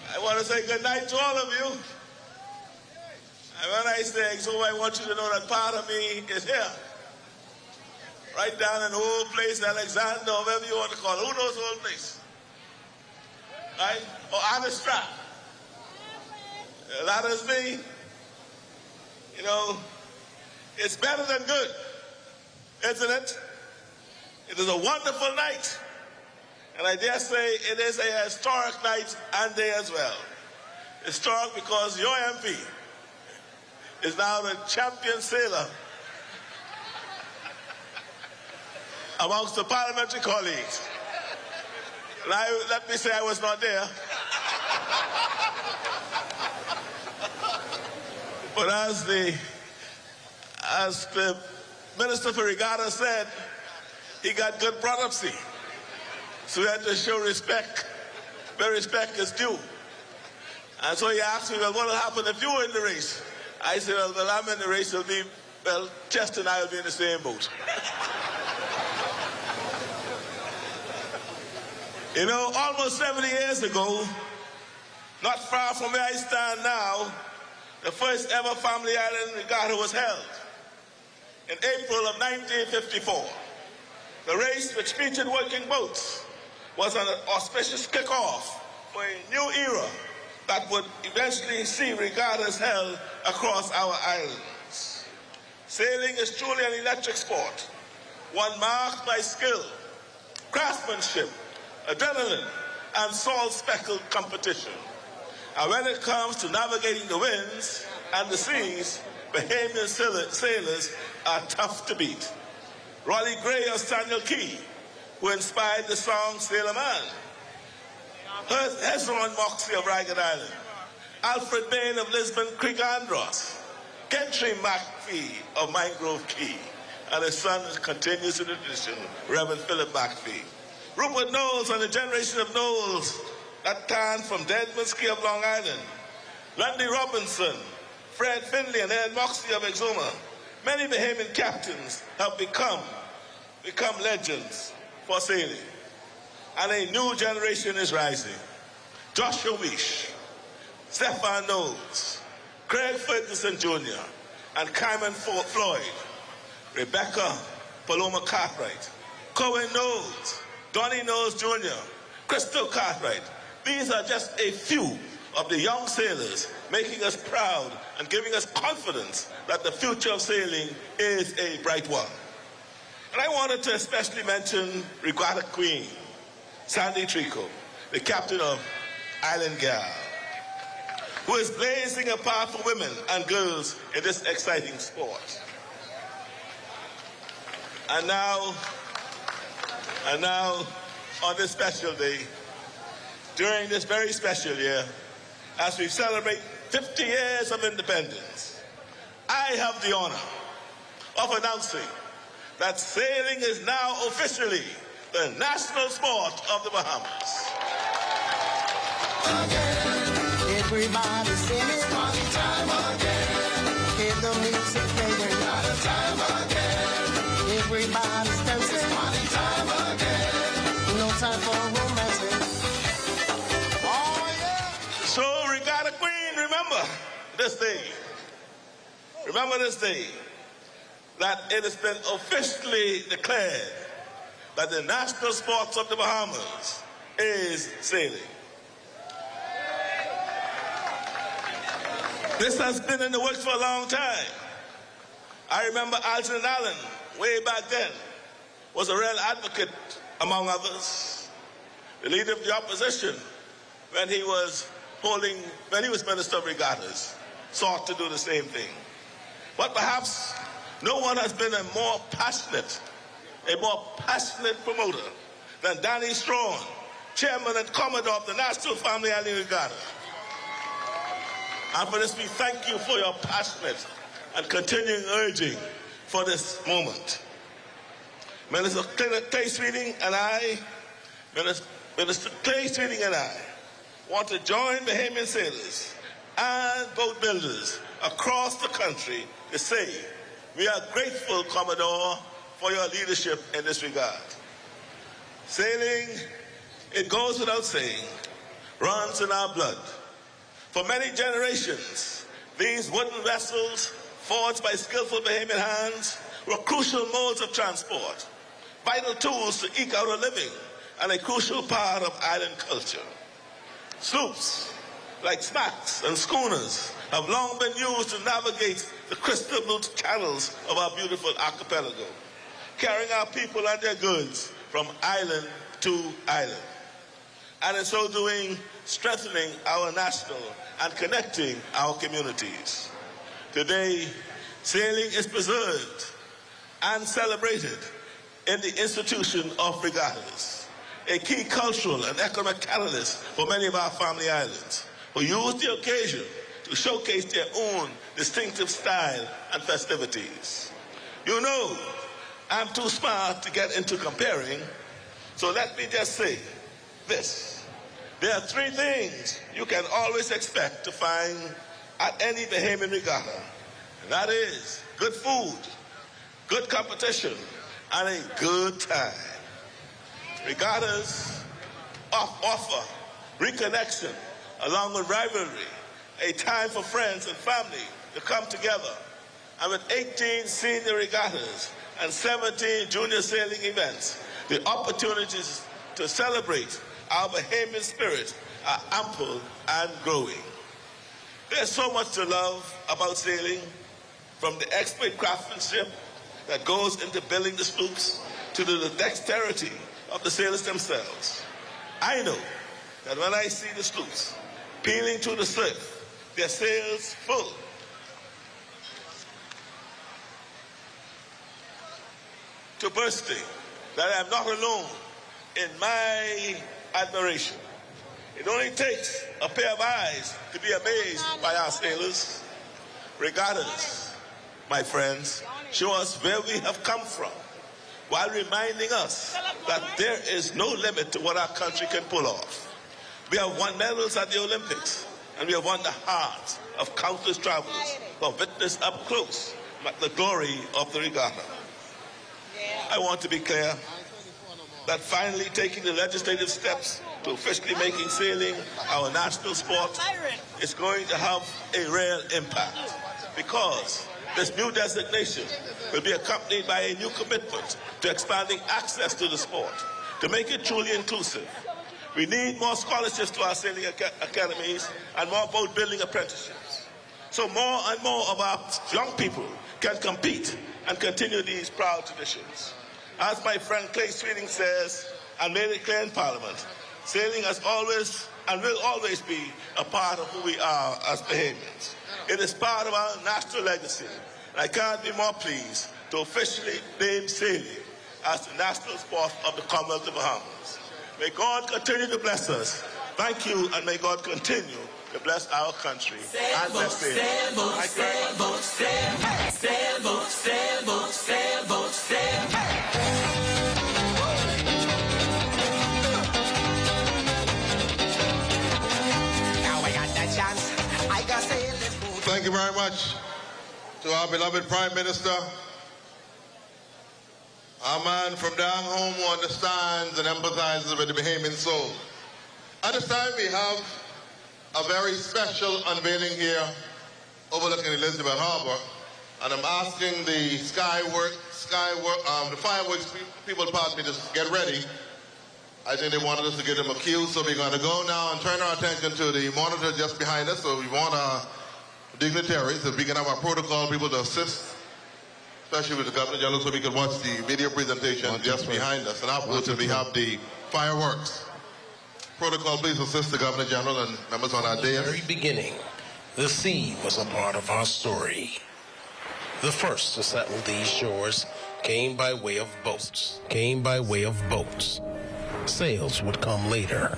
J: I want to say good night to all of you. And when I say Exuma, I want you to know that part of me is here. Right down in the old place, Alexander, or whatever you want to call it. Who knows the old place? Right? Or Anastrap. That is me. You know, it's better than good, isn't it? It is a wonderful night. And I dare say it is a historic night and day as well. Historic because your MP is now the champion sailor amongst the parliamentary colleagues. And let me say I was not there. But as the Minister for Regatta said, he got good prophecy. So we had to show respect where respect is due.
I: And so he asked me, well, what will happen if you were in the race? I said, well, I'm in the race. Chester and I will be in the same boat. You know, almost 70 years ago, not far from where I stand now, the first ever Family Island Regatta was held in April of 1954. The race, which featured working boats, was an auspicious kickoff for a new era that would eventually see regattas held across our islands. Sailing is truly an electric sport, one marked by skill, craftsmanship, adrenaline, and salt-speckled competition. And when it comes to navigating the winds and the seas, Bahamian sailors are tough to beat. Rolly Gray of Samuel Key, who inspired the song Sailor Man. Hezron Moxie of Ragged Island. Alfred Bain of Lisbon Creek Andros. Gentry McPhee of Mangrove Key. And his son continues in the tradition, Reverend Philip McPhee. Rupert Knowles and the generation of Knowles that turned from Deadman's Key of Long Island. Lundy Robinson, Fred Finley, and Ed Moxie of Exuma. Many Bahamian captains have become legends for sailing. And a new generation is rising. Joshua Wish, Stefan Knowles, Craig Ferguson Jr., and Carmen Floyd, Rebecca Paloma Cartwright, Cohen Knowles, Donnie Knowles Jr., Crystal Cartwright. These are just a few of the young sailors making us proud and giving us confidence that the future of sailing is a bright one. And I wanted to especially mention Regatta Queen, Sandy Trico, the captain of Island Gal, who is blazing a path for women and girls in this exciting sport. And now, on this special day, during this very special year, as we celebrate 50 years of independence, I have the honor of announcing that sailing is now officially the national sport of the Bahamas.
F: Everybody singing, party time again. Hear the music playing, party time again. Everybody's dancing, party time again. No time for romancing. Oh yeah.
I: So Regatta Queen, remember this day. Remember this day that it has been officially declared that the national sports of the Bahamas is sailing. This has been in the works for a long time. I remember Alton Allen, way back then, was a real advocate, among others, the leader of the opposition when he was Minister of Regattas, sought to do the same thing. But perhaps no one has been a more passionate promoter than Danny Strawn, Chairman and Commodore of the National Family Island Regatta. And for this, we thank you for your passionate and continuing urging for this moment. Minister Clay Sweeting and I want to join Bahamian sailors and boat builders across the country to say we are grateful, Commodore, for your leadership in this regard. Sailing, it goes without saying, runs in our blood. For many generations, these wooden vessels, forged by skillful Bahamian hands, were crucial modes of transport, vital tools to eke out a living, and a crucial part of island culture. Sloops, like smacks and schooners, have long been used to navigate the crystal blue channels of our beautiful archipelago, carrying our people and their goods from island to island, and in so doing, strengthening our national and connecting our communities. Today, sailing is preserved and celebrated in the institution of regattas, a key cultural and economic catalyst for many of our family islands, who use the occasion to showcase their own distinctive style and festivities. You know, I'm too smart to get into comparing, so let me just say this. There are three things you can always expect to find at any Bahamian regatta, and that is good food, good competition, and a good time. Regattas offer reconnection along with rivalry, a time for friends and family to come together. And with 18 senior regattas and 17 junior sailing events, the opportunities to celebrate our Bahamian spirit are ample and growing. There's so much to love about sailing, from the expert craftsmanship that goes into building the sloops to the dexterity of the sailors themselves. I know that when I see the sloops peeling through the surf, their sails full, to bursting, that I am not alone in my admiration. It only takes a pair of eyes to be amazed by our sailors. Regattas, my friends, show us where we have come from, while reminding us that there is no limit to what our country can pull off. We have won medals at the Olympics, and we have won the hearts of countless travelers who have witnessed up close the glory of the regatta. I want to be clear that finally taking the legislative steps to officially making sailing our national sport is going to have a real impact, because this new designation will be accompanied by a new commitment to expanding access to the sport, to make it truly inclusive. We need more scholarships to our sailing academies and more boat building apprenticeships, so more and more of our young people can compete and continue these proud traditions. As my friend Clay Sweeting says, and made it clear in Parliament, sailing has always and will always be a part of who we are as Bahamians. It is part of our national legacy, and I can't be more pleased to officially name sailing as the national sport of the Commonwealth of Bahamas. May God continue to bless us. Thank you, and may God continue to bless our country and bless sailing. Thank you very much to our beloved Prime Minister, our man from down home who understands and empathizes with the Bahamian soul. At this time, we have a very special unveiling here overlooking Elizabeth Harbor, and I'm asking the the fireworks people past me to get ready. I think they wanted us to give them a cue, so we're going to go now and turn our attention to the monitor just behind us. So we want our dignitaries, if we can have our protocol people to assist, especially with the Governor General, so we can watch the video presentation just behind us. And afterwards, we have the fireworks. Protocol, please assist the Governor General and members on our day.
N: At the very beginning, the sea was a part of our story. The first to settle these shores came by way of boats. Sails would come later.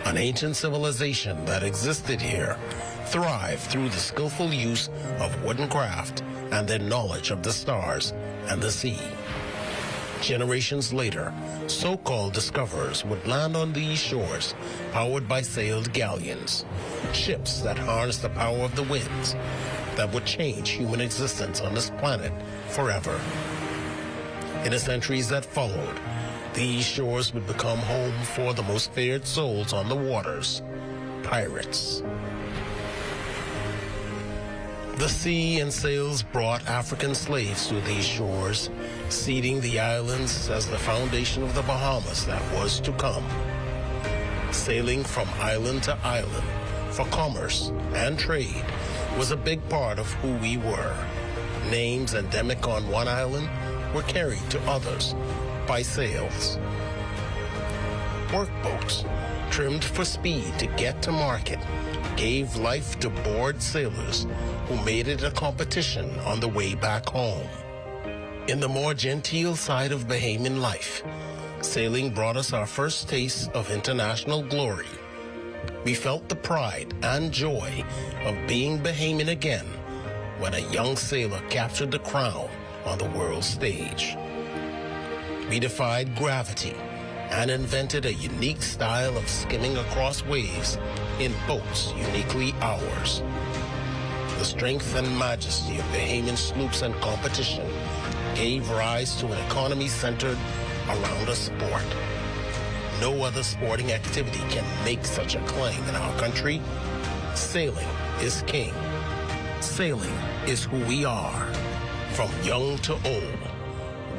N: An ancient civilization that existed here thrived through the skillful use of wooden craft and their knowledge of the stars and the sea. Generations later, so-called discoverers would land on these shores powered by sailed galleons, ships that harnessed the power of the winds that would change human existence on this planet forever. In the centuries that followed, these shores would become home for the most feared souls on the waters, pirates. The sea and sails brought African slaves to these shores, seeding the islands as the foundation of the Bahamas that was to come. Sailing from island to island for commerce and trade was a big part of who we were. Names endemic on one island were carried to others by sails. Workboats, trimmed for speed to get to market, gave life to bored sailors who made it a competition on the way back home. In the more genteel side of Bahamian life, sailing brought us our first taste of international glory. We felt the pride and joy of being Bahamian again when a young sailor captured the crown on the world stage. We defied gravity, and invented a unique style of skimming across waves in boats uniquely ours. The strength and majesty of Bahamian sloops and competition gave rise to an economy centered around a sport. No other sporting activity can make such a claim in our country. Sailing is king. Sailing is who we are, from young to old,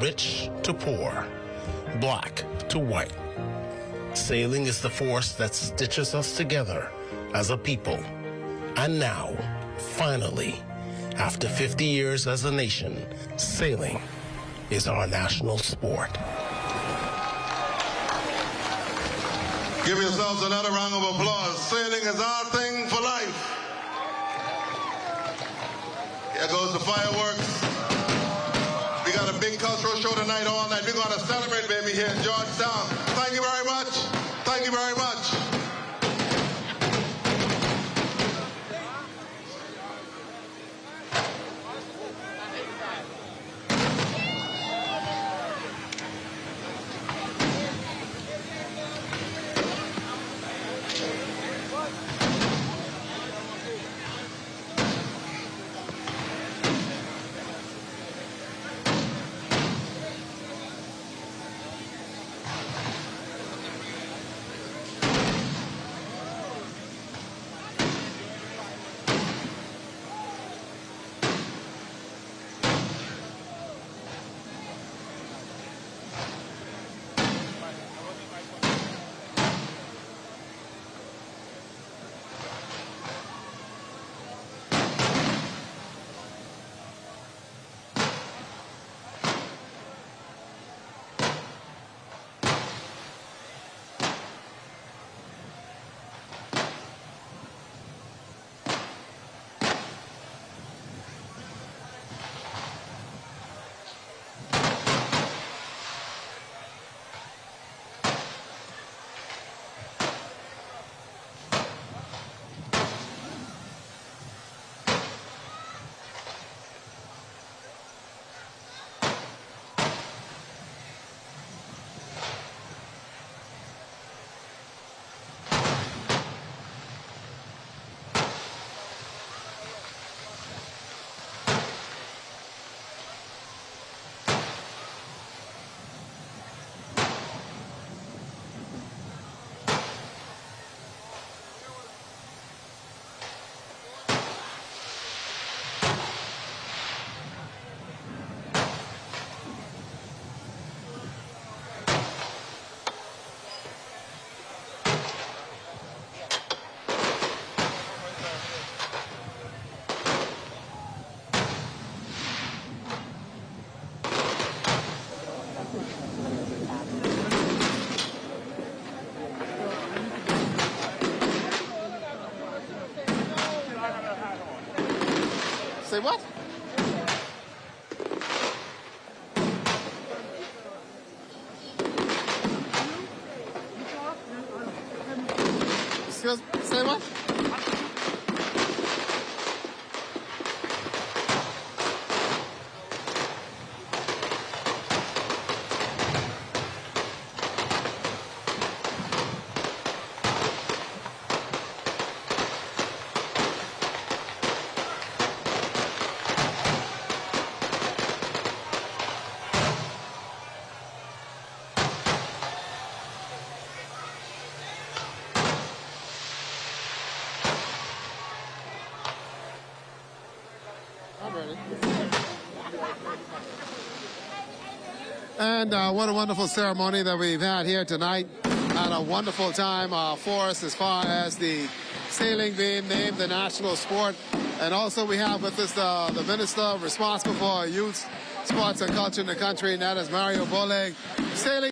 N: rich to poor, black to white. Sailing is the force that stitches us together as a people. And now, finally, after 50 years as a nation, sailing is our national sport.
I: Give yourselves another round of applause. Sailing is our thing for life. Here goes the fireworks. We got a big cultural show tonight, all night. We're going to celebrate, baby, here in Georgetown. Thank you very much. Thank you very much.
G: Say what? Excuse, say what? And what a wonderful ceremony that we've had here tonight. And a wonderful time for us as far as the sailing being named the national sport. And also we have with us the minister responsible for youth, sports and culture in the country, and that is Mario Boleg. Sailing.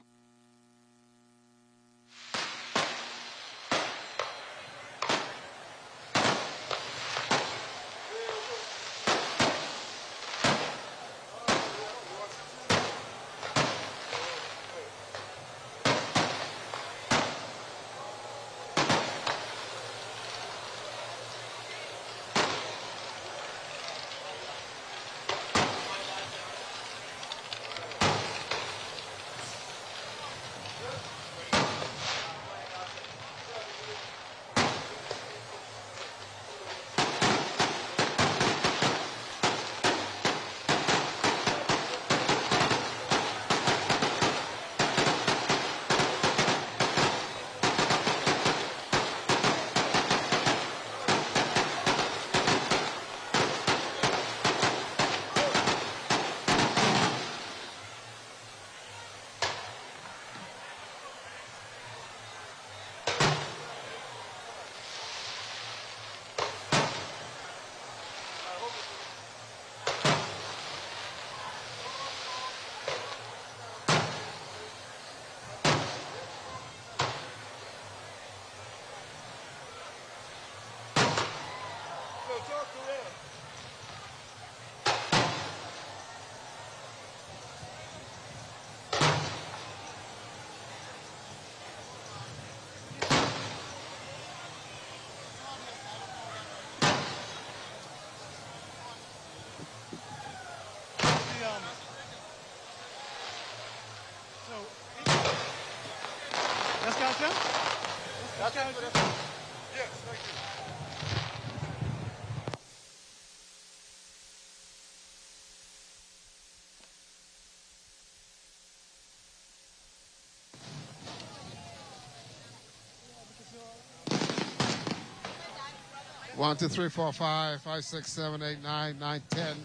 G: One, two, three, four, 5, 5, 6, 7, 8, 9, 9, 10.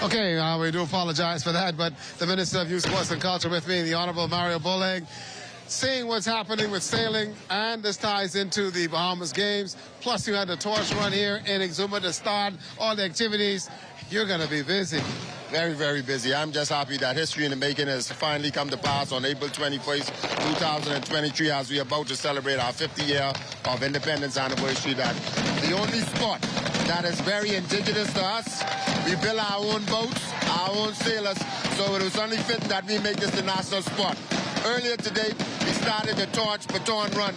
G: Okay, we do apologize for that, but the Minister of Youth, Sports and Culture with me, the Honorable Mario Boleg, seeing what's happening with sailing, and this ties into the Bahamas Games. Plus, you had the torch run here in Exuma to start all the activities. You're going to be busy.
O: Very, very busy. I'm just happy that history in the making has finally come to pass on April 21st, 2023, as we're about to celebrate our 50th year of independence anniversary. That the only sport that is very indigenous to us, we build our own boats, our own sailors, so it was only fitting that we make this the national sport. Earlier today, we started the torch baton run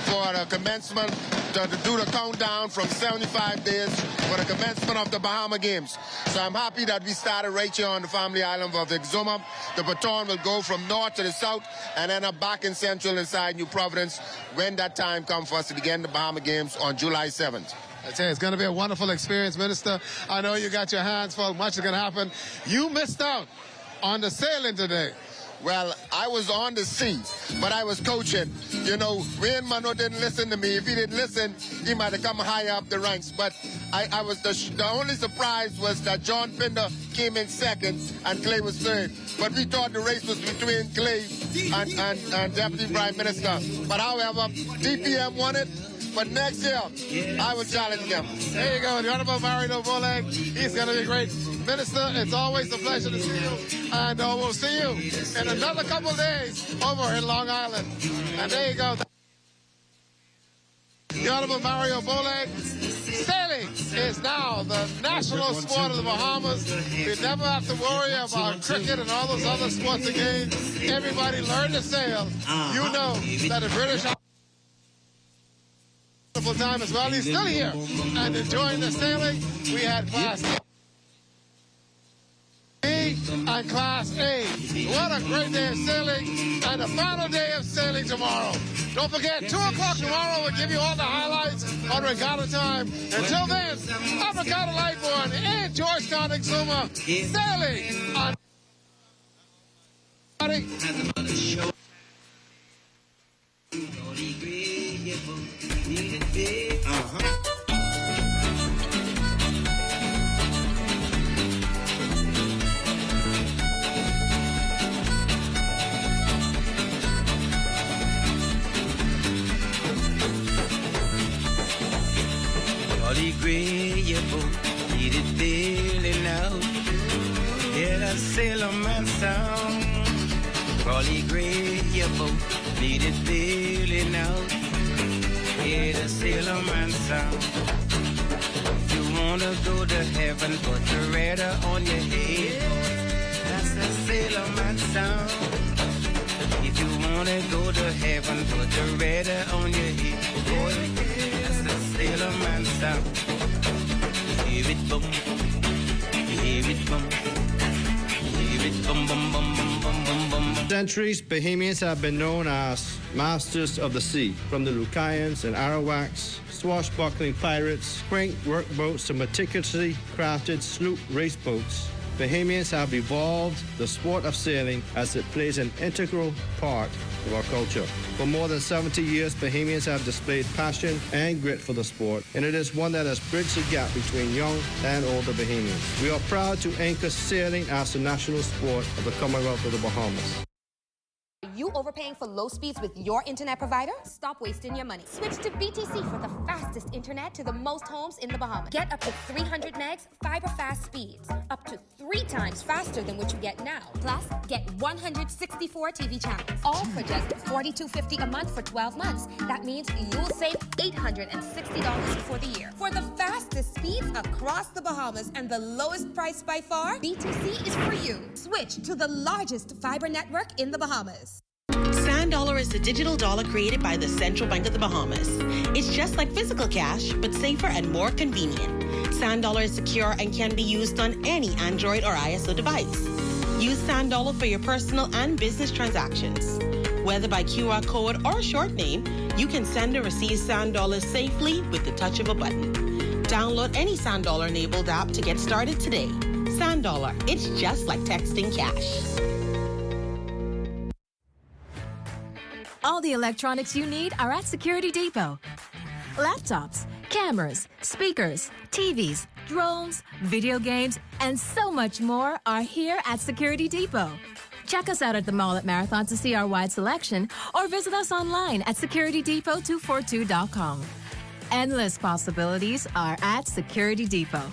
O: for the commencement, to do the countdown from 75 days for the commencement of the Bahama Games. So I'm happy that we started right here on the family island of Exuma. The baton will go from north to the south and end up back in central inside New Providence when that time comes for us to begin the Bahama Games on July 7th.
G: I tell you, it's going to be a wonderful experience, Minister. I know you got your hands full. Much is going to happen. You missed out on the sailing today.
O: Well, I was on the sea, but I was coaching. You know, Wayne Mano didn't listen to me. If he didn't listen, he might have come higher up the ranks. But I was the only surprise was that John Pinder came in second and Clay was third. But we thought the race was between Clay and Deputy Prime Minister. But however, DPM won it. But next year, I will challenge them.
G: There you go, the Honorable Mario Boleg. He's going to be great. Minister, it's always a pleasure to see you. And we'll see you in another couple of days over in Long Island. And there you go. The Honorable Mario Boleg. Sailing is now the national sport of the Bahamas. We never have to worry about cricket and all those other sports again. Everybody learn to sail. You know that the British time as well. He's still here and enjoying the sailing. We had Class B and Class A. What a great day of sailing, and the final day of sailing tomorrow. Don't forget, 2 o'clock tomorrow, we'll give you all the highlights on Regatta time. Until then, I'm Regatta Lightborn in Georgetown, Exuma, sailing on
F: Jolly gray, your boat needed bailing out. Hear that sailor man sound. Jolly gray, your boat needed bailing out. Hear the sailor man sound. If you wanna go to heaven, put the rudder on your head. That's the sailor man sound. If you wanna go to heaven, put the rudder on your head. Boy, that's the sailor man sound. Hear it boom, hear it boom, hear it boom, boom, boom, boom, boom, boom, boom.
P: For centuries, Bahamians have been known as masters of the sea, from the Lucayans and Arawaks, swashbuckling pirates, quaint workboats to meticulously crafted sloop race boats. Bahamians have evolved the sport of sailing as it plays an integral part of our culture. For more than 70 years, Bahamians have displayed passion and grit for the sport, and it is one that has bridged the gap between young and older Bahamians. We are proud to anchor sailing as the national sport of the Commonwealth of the Bahamas.
Q: Are you overpaying for low speeds with your internet provider? Stop wasting your money. Switch to BTC for the fastest internet to the most homes in the Bahamas. Get up to 300 megs, fiber fast speeds, up to 3 3 times faster than what you get now. Plus, get 164 TV channels, all for just $42.50 a month for 12 months. That means you'll save $860 for the year. For the fastest speeds across the Bahamas and the lowest price by far, BTC is for you. Switch to the largest fiber network in the Bahamas.
R: Sand Dollar is the digital dollar created by the Central Bank of the Bahamas. It's just like physical cash, but safer and more convenient. Sand Dollar is secure and can be used on any Android or ISO device. Use Sand Dollar for your personal and business transactions. Whether by QR code or short name, you can send and receive Sand Dollars safely with the touch of a button. Download any Sand Dollar enabled app to get started today. Sand Dollar, it's just like texting cash.
S: All the electronics you need are at Security Depot. Laptops, cameras, speakers, TVs, drones, video games, and so much more are here at Security Depot. Check us out at the mall at Marathon to see our wide selection, or visit us online at securitydepot242.com. Endless possibilities are at Security Depot.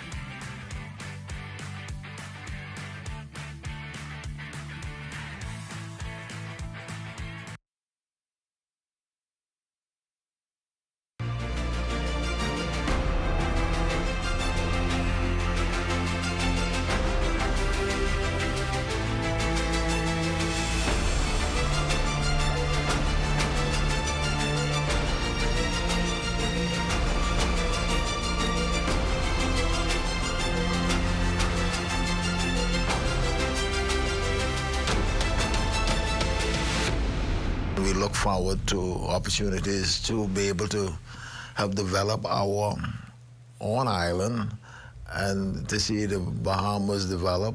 T: We look forward to opportunities to be able to help develop our own island and to see the Bahamas develop,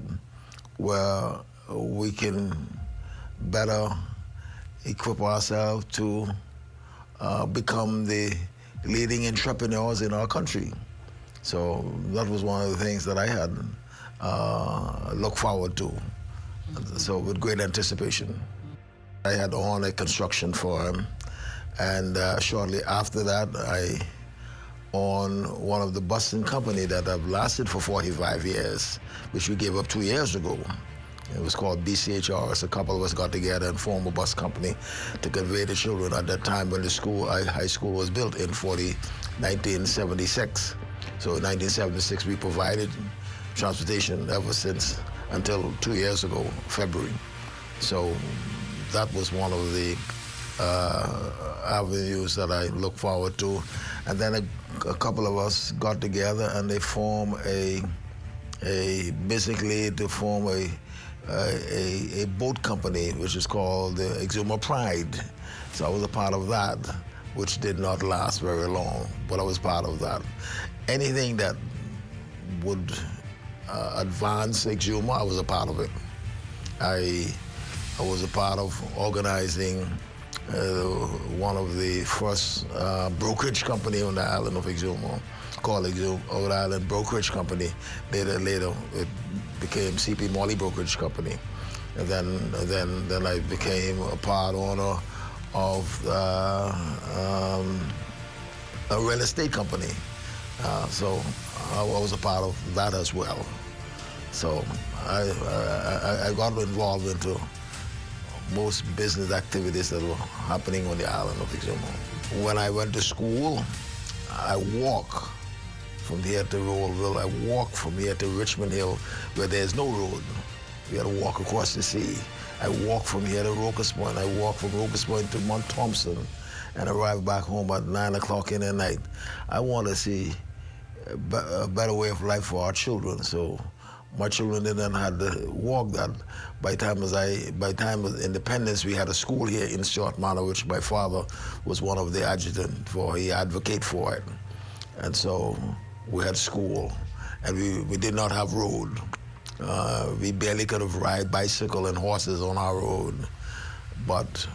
T: where we can better equip ourselves to become the leading entrepreneurs in our country. So that was one of the things that I had looked forward to, so with great anticipation. I had owned a construction firm, and shortly after that, I owned one of the busing company that have lasted for 45 years, which we gave up 2 years ago. It was called BCHR. A couple of us got together and formed a bus company to convey the children at that time when the school, high school was built in 1976. So in 1976, we provided transportation ever since until 2 years ago, February. So that was one of the avenues that I look forward to. And then a couple of us got together and they formed basically to form a boat company, which is called the Exuma Pride. So I was a part of that, which did not last very long, but I was part of that. Anything that would advance Exuma, I was a part of it. I was a part of organizing one of the first brokerage company on the island of Exuma, called Exuma Island Brokerage Company. Later it became CP Morley Brokerage Company. And then I became a part owner of a real estate company. So I was a part of that as well. So I got involved into most business activities that were happening on the island of Exuma. When I went to school, I walked from here to Rollville. I walked from here to Richmond Hill, where there's no road. We had to walk across the sea. I walked from here to Rocas Point. I walked from Rocas Point to Mount Thompson and arrived back home at 9 o'clock in the night. I want to see a better way of life for our children. So my children didn't have to walk that. By time of independence, we had a school here in Short Manor, which my father was one of the adjutants for. He advocated for it. And so we had school, and we did not have road. We barely could have ride bicycle and horses on our road. But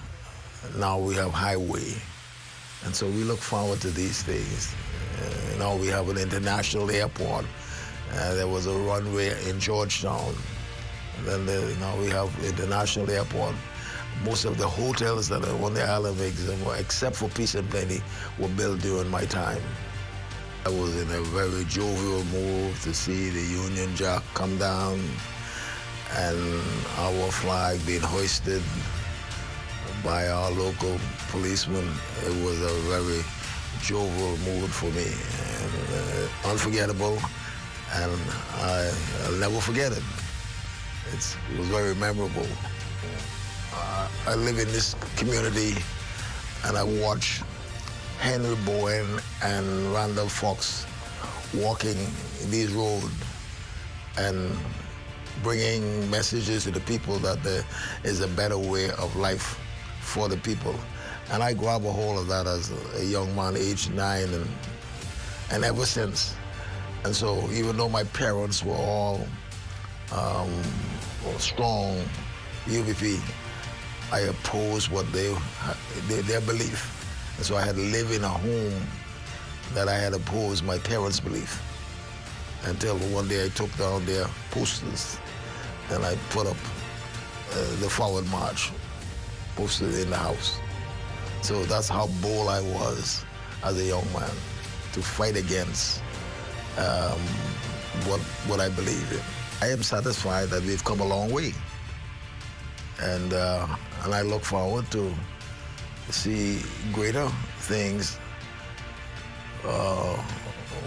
T: now we have highway. And so we look forward to these things. Now we have an international airport. There was a runway in Georgetown. And then now we have international airport. Most of the hotels that are on the island of Exuma, except for Peace and Plenty, were built during my time. I was in a very jovial mood to see the Union Jack come down and our flag being hoisted by our local policemen, it was a very jovial mood for me, and unforgettable, and I'll never forget it. It was very memorable. I live in this community, and I watch Henry Bowen and Randall Fox walking these roads and bringing messages to the people that there is a better way of life for the people. And I grab a hold of that as a young man, aged 9, and ever since. And so even though my parents were all strong UVP, I opposed what their belief. And so I had to live in a home that I had opposed my parents' belief until one day I took down their posters and I put up the Forward March posted in the house. So that's how bold I was as a young man to fight against what I believe in. I am satisfied that we've come a long way, and I look forward to see greater things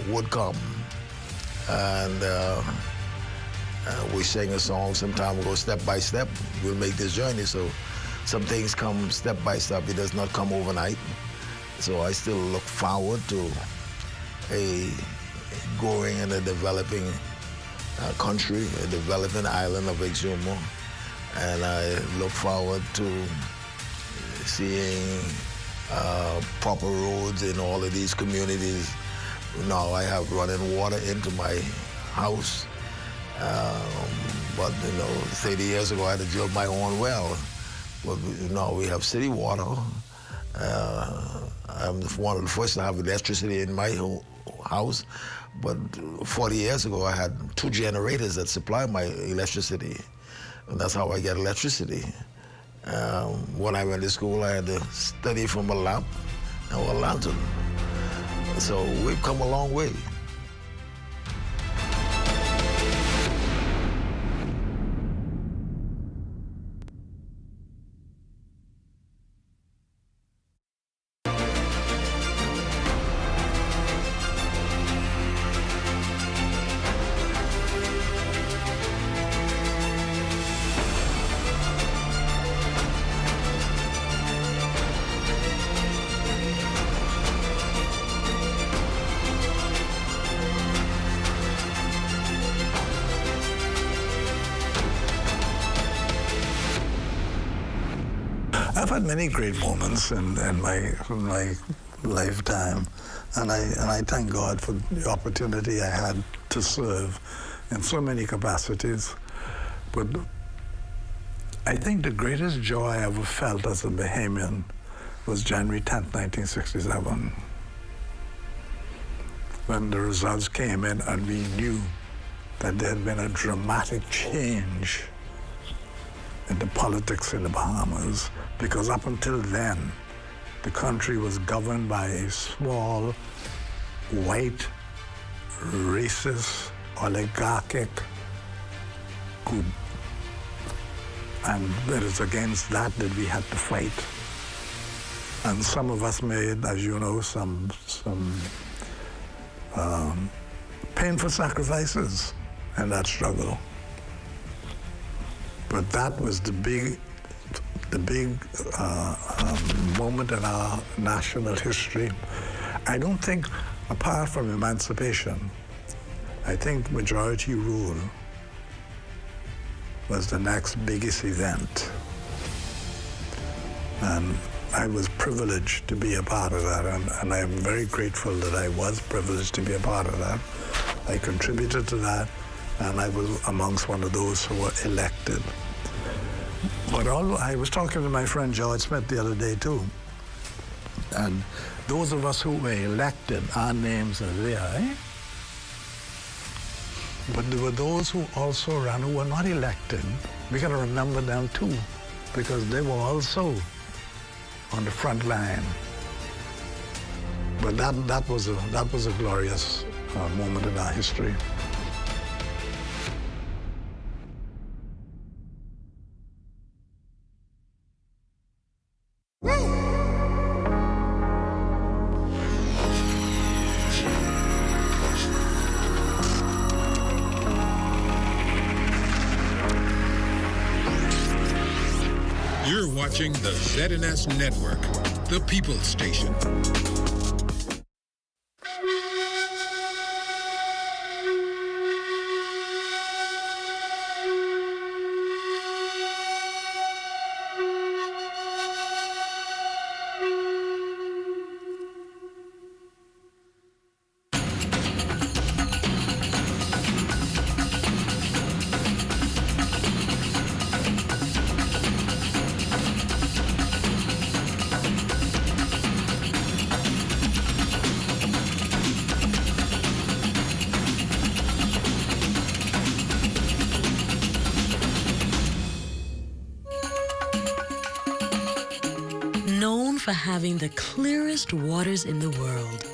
T: would come. And we sang a song some time ago, Step by Step, we'll make this journey. So some things come step by step. It does not come overnight. So I still look forward to a growing and a developing country, a developing island of Exuma. And I look forward to seeing proper roads in all of these communities. Now I have running water into my house. But 30 years ago I had to drill my own well. But now we have city water. I'm one of the first to have electricity in my house. But 40 years ago I had 2 generators that supply my electricity. And that's how I get electricity. When I went to school, I had to study from a lamp and a lantern. So we've come a long way.
U: I've had many great moments in my lifetime, and I thank God for the opportunity I had to serve in so many capacities. But I think the greatest joy I ever felt as a Bahamian was January 10th, 1967, when the results came in and we knew that there had been a dramatic change in the politics in the Bahamas, because up until then, the country was governed by a small, white, racist, oligarchic group. And it is against that we had to fight. And some of us made, as you know, some painful sacrifices in that struggle. But that was the big moment in our national history. I don't think, apart from emancipation, I think majority rule was the next biggest event. And I was privileged to be a part of that, and I am very grateful that I was privileged to be a part of that. I contributed to that, and I was amongst one of those who were elected. But I was talking to my friend George Smith the other day too, and those of us who were elected, our names are there, eh? But there were those who also ran who were not elected. We got to remember them too, because they were also on the front line. But that was a glorious moment in our history.
E: You're watching the ZNS Network, the People's Station.
A: Known for having the clearest waters in the world,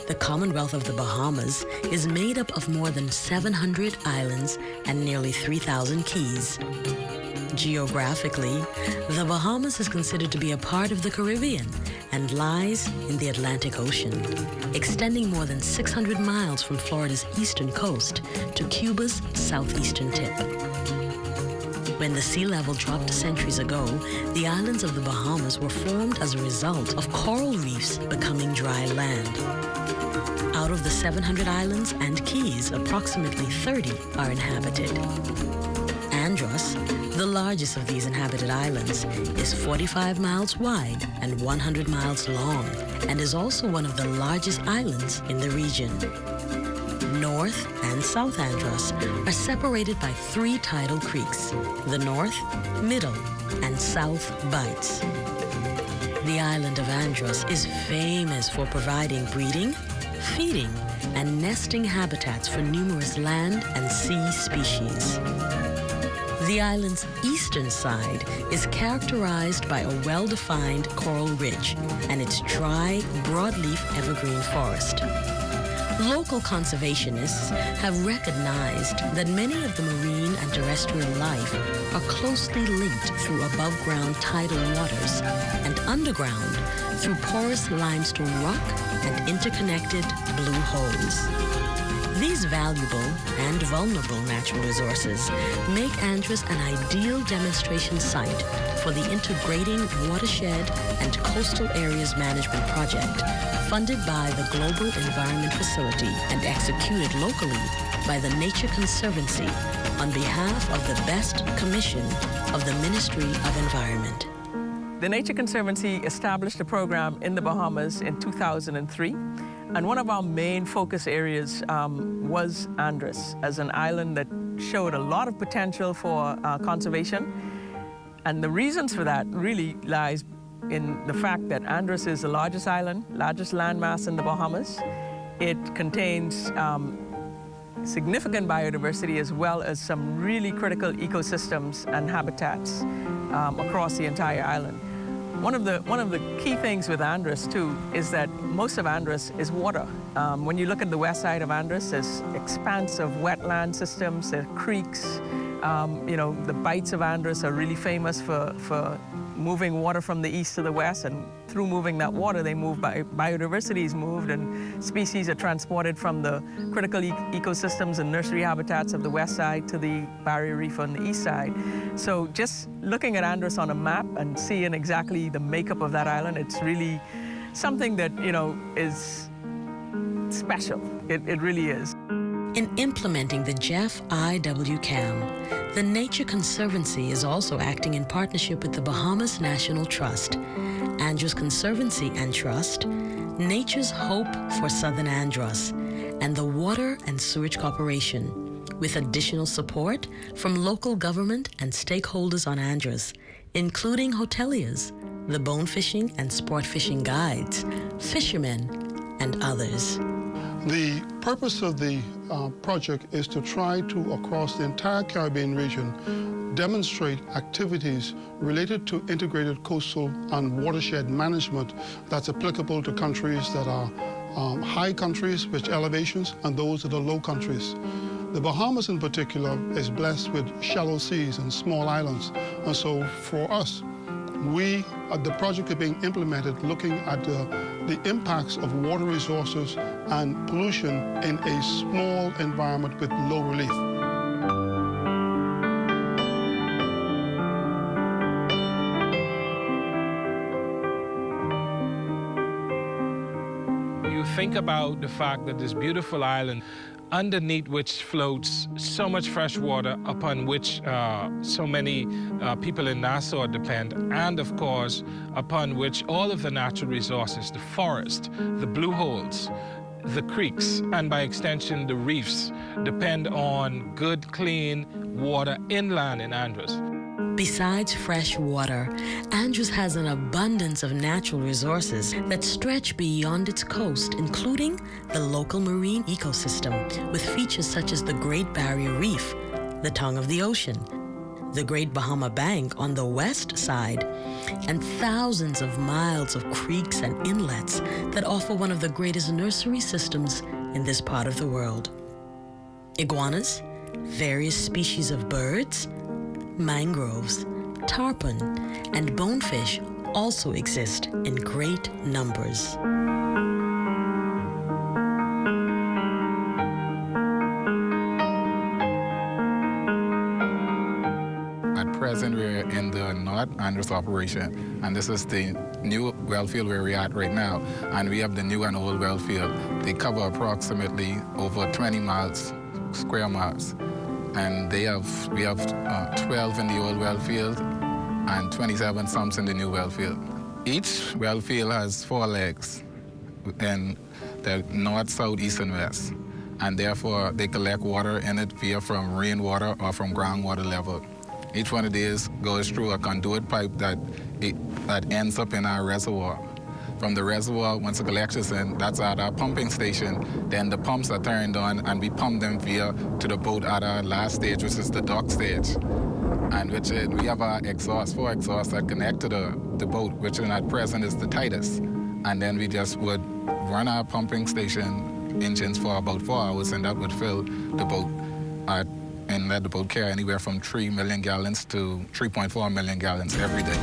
A: the Commonwealth of the Bahamas is made up of more than 700 islands and nearly 3,000 keys. Geographically, the Bahamas is considered to be a part of the Caribbean and lies in the Atlantic Ocean, extending more than 600 miles from Florida's eastern coast to Cuba's southeastern tip. When the sea level dropped centuries ago, the islands of the Bahamas were formed as a result of coral reefs becoming dry land. Out of the 700 islands and keys, approximately 30 are inhabited. Andros, the largest of these inhabited islands, is 45 miles wide and 100 miles long, and is also one of the largest islands in the region. North and South Andros are separated by 3 tidal creeks, the North, Middle, and South Bights. The island of Andros is famous for providing breeding, feeding, and nesting habitats for numerous land and sea species. The island's eastern side is characterized by a well-defined coral ridge and its dry, broadleaf evergreen forest. Local conservationists have recognized that many of the marine and terrestrial life are closely linked through above-ground tidal waters and underground through porous limestone rock and interconnected blue holes. These valuable and vulnerable natural resources make Andros an ideal demonstration site for the Integrating Watershed and Coastal Areas Management Project, funded by the Global Environment Facility and executed locally by the Nature Conservancy on behalf of the BEST Commission of the Ministry of Environment.
V: The Nature Conservancy established a program in the Bahamas in 2003. And one of our main focus areas was Andros, as an island that showed a lot of potential for conservation. And the reasons for that really lies in the fact that Andros is the largest island, largest landmass in the Bahamas. It contains significant biodiversity as well as some really critical ecosystems and habitats across the entire island. One of the key things with Andros, too, is that most of Andros is water. When you look at the west side of Andros, there's expansive wetland systems, there are creeks. The bights of Andros are really famous for moving water from the east to the west, and through moving that water, biodiversity is moved and species are transported from the critical ecosystems and nursery habitats of the west side to the barrier reef on the east side. So just looking at Andros on a map and seeing exactly the makeup of that island, it's really something that, is special. It really is.
A: In implementing the Jeff I.W. CAM, the Nature Conservancy is also acting in partnership with the Bahamas National Trust, Andros Conservancy and Trust, Nature's Hope for Southern Andros, and the Water and Sewage Corporation, with additional support from local government and stakeholders on Andros, including hoteliers, the bone fishing and sport fishing guides, fishermen, and others.
W: The purpose of the project is to try to, across the entire Caribbean region, demonstrate activities related to integrated coastal and watershed management that's applicable to countries that are high countries, rich elevations, and those that are low countries. The Bahamas in particular is blessed with shallow seas and small islands, and so for us, the project is being implemented looking at the impacts of water resources and pollution in a small environment with low relief.
B: think about the fact that this beautiful island, underneath which floats so much fresh water upon which so many people in Nassau depend, and of course upon which all of the natural resources, the forest, the blue holes, the creeks, and by extension the reefs, depend on good, clean water inland in Andros.
A: Besides fresh water, Andros has an abundance of natural resources that stretch beyond its coast, including the local marine ecosystem, with features such as the Great Barrier Reef, the tongue of the ocean, the Great Bahama Bank on the west side, and thousands of miles of creeks and inlets that offer one of the greatest nursery systems in this part of the world. Iguanas, various species of birds, mangroves, tarpon, and bonefish also exist in great numbers.
C: At present, we're in the North Andros operation, and this is the new well field where we're at right now. And we have the new and old well field. They cover approximately over 20 square miles. And we have 12 in the old well field and 27 sumps in the new well field. Each well field has 4 legs, and they're north, south, east, and west. And therefore, they collect water in it via from rainwater or from groundwater level. Each one of these goes through a conduit pipe that ends up in our reservoir. From the reservoir, once the collection's in, that's at our pumping station. Then the pumps are turned on and we pump them via to the boat at our last stage, which is the dock stage. And we have our 4 exhausts that connect to the boat, which at present is the tightest. And then we just would run our pumping station engines for about 4 hours, and that would fill the boat and let the boat carry anywhere from 3 million gallons to 3.4 million gallons every day.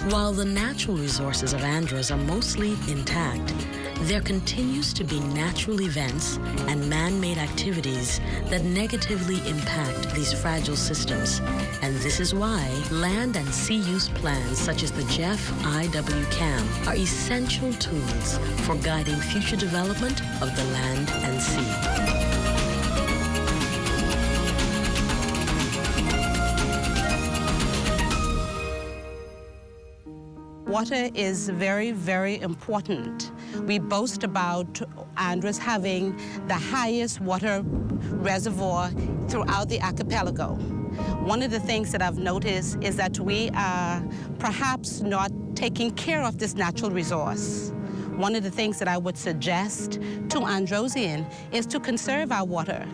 A: While the natural resources of Andros are mostly intact, there continues to be natural events and man-made activities that negatively impact these fragile systems. And this is why land and sea use plans such as the Jeff IWCAM are essential tools for guiding future development of the land and sea.
D: Water is very, very important. We boast about Andros having the highest water reservoir throughout the archipelago. One of the things that I've noticed is that we are perhaps not taking care of this natural resource. One of the things that I would suggest to Androsian is to conserve our water.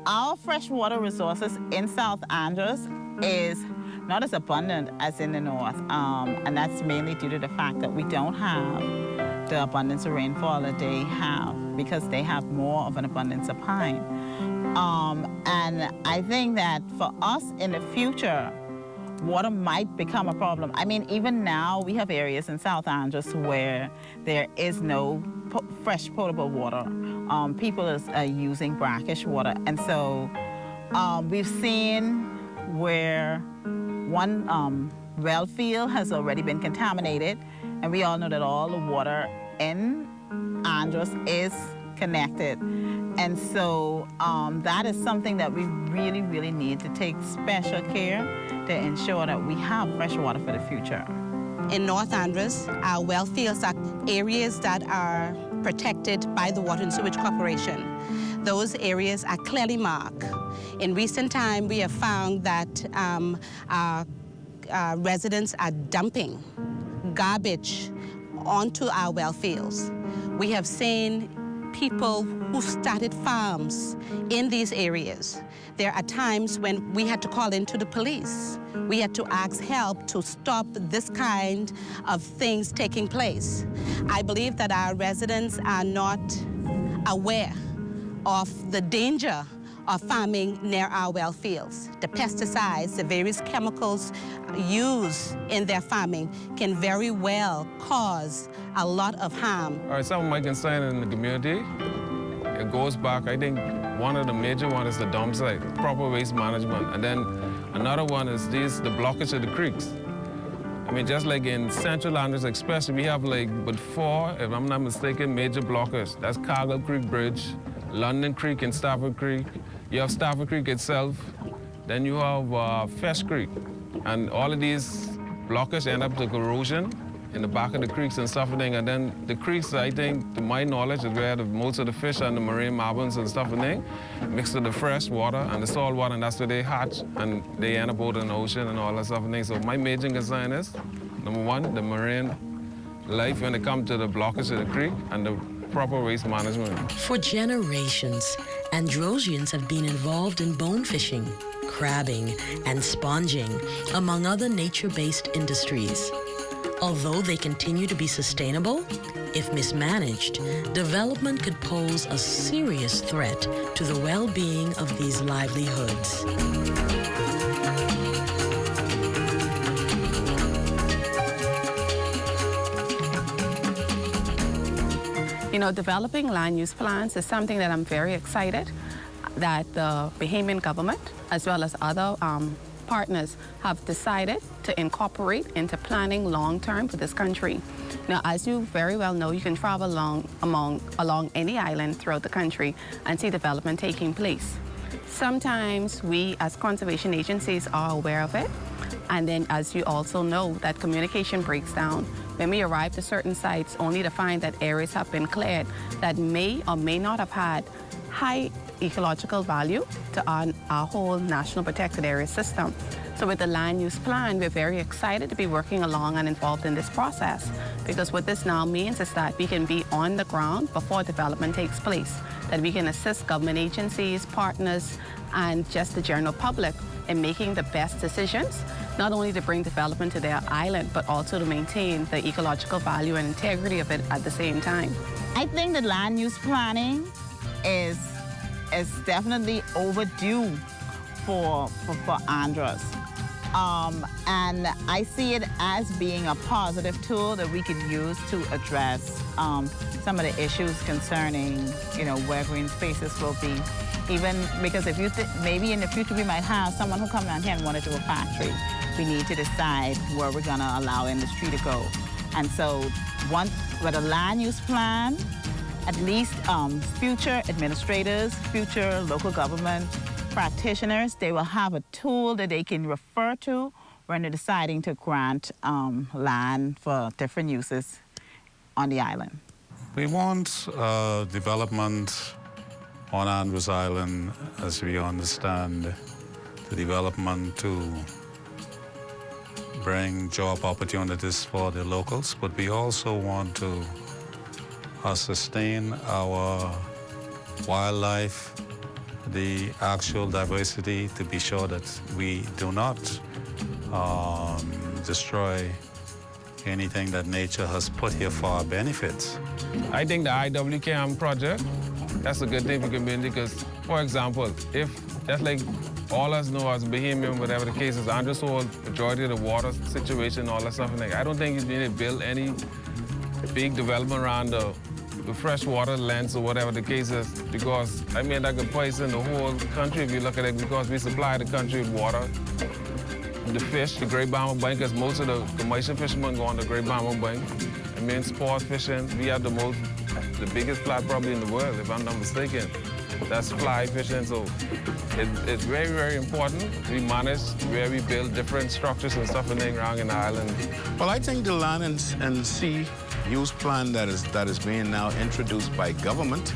X: Our freshwater resources in South Andros is not as abundant as in the north, and that's mainly due to the fact that we don't have the abundance of rainfall that they have, because they have more of an abundance of pine. And I think that for us in the future, water might become a problem. I mean, even now we have areas in South Andros where there is no fresh potable water. People are using brackish water, and so we've seen where one well field has already been contaminated, and we all know that all the water in Andros is connected. And so that is something that we really, really need to take special care to ensure that we have fresh water for the future.
D: In North Andros, our well fields are areas that are protected by the Water and Sewage Corporation. Those areas are clearly marked. In recent time, we have found that our residents are dumping garbage onto our well fields. We have seen people who started farms in these areas. There are times when we had to call into the police. We had to ask help to stop this kind of things taking place. I believe that our residents are not aware of the danger of farming near our well fields. The pesticides, the various chemicals used in their farming can very well cause a lot of harm.
Y: All right, some of my concern in the community, it goes back, I think one of the major ones is the dump site, proper waste management. And then another one is the blockage of the creeks. I mean, just like in Central Andros especially, we have like but 4, if I'm not mistaken, major blockers. That's Cargill Creek Bridge, London Creek and Stafford Creek. You have Stafford Creek itself. Then you have Fish Creek. And all of these blockers end up to corrosion in the back of the creeks and stuff. And then the creeks, I think, to my knowledge, is where most of the fish and the marine mammals and stuff mixed with the fresh water and the salt water, and that's where they hatch, and they end up out in the ocean and all that stuff. So my major concern is, number 1, the marine life when it comes to the blockage of the creek and the proper waste management.
A: For generations, Androsians have been involved in bone fishing, crabbing, and sponging, among other nature-based industries. Although they continue to be sustainable, if mismanaged, development could pose a serious threat to the well-being of these livelihoods.
H: You know, developing land use plans is something that I'm very excited that the Bahamian government, as well as other partners, have decided to incorporate into planning long-term for this country. Now, as you very well know, you can travel along any island throughout the country and see development taking place. Sometimes we, as conservation agencies, are aware of it, and then, as you also know, that communication breaks down when we arrive to certain sites only to find that areas have been cleared that may or may not have had high ecological value to our whole national protected area system. So with the land use plan, we're very excited to be working along and involved in this process, because what this now means is that we can be on the ground before development takes place, that we can assist government agencies, partners, and just the general public in making the best decisions, not only to bring development to their island, but also to maintain the ecological value and integrity of it at the same time.
X: I think that land use planning is definitely overdue for Andros. And I see it as being a positive tool that we can use to address some of the issues concerning, you know, where green spaces will be. Even because if you maybe in the future we might have someone who come down here and want to do a factory. We need to decide where we're gonna allow industry to go. And so with a land use plan, at least future administrators, future local government practitioners, they will have a tool that they can refer to when they're deciding to grant land for different uses on the island.
J: We want development on Andros Island, as we understand, the development to bring job opportunities for the locals, but we also want to sustain our wildlife, the actual diversity, to be sure that we do not destroy anything that nature has put here for our benefits.
Y: I think the IWCAM project, that's a good thing for the community because, for example, if that's like all us know as Bahamian, whatever the case is, Andros hold majority of the water situation, all that stuff. Like, I don't think he's going to build any big development around the freshwater lands or whatever the case is, because I mean that could poison the whole country if you look at it, because we supply the country with water. The fish, the Great Bahamian Bank, because most of the commercial fishermen go on the Great Bahamian Bank. I mean, sport fishing, we have the biggest fly probably in the world, if I'm not mistaken. That's fly fishing, so it's very, very important. We manage where we build different structures and stuff around in the island.
K: Well, I think the land and sea use plan that is being now introduced by government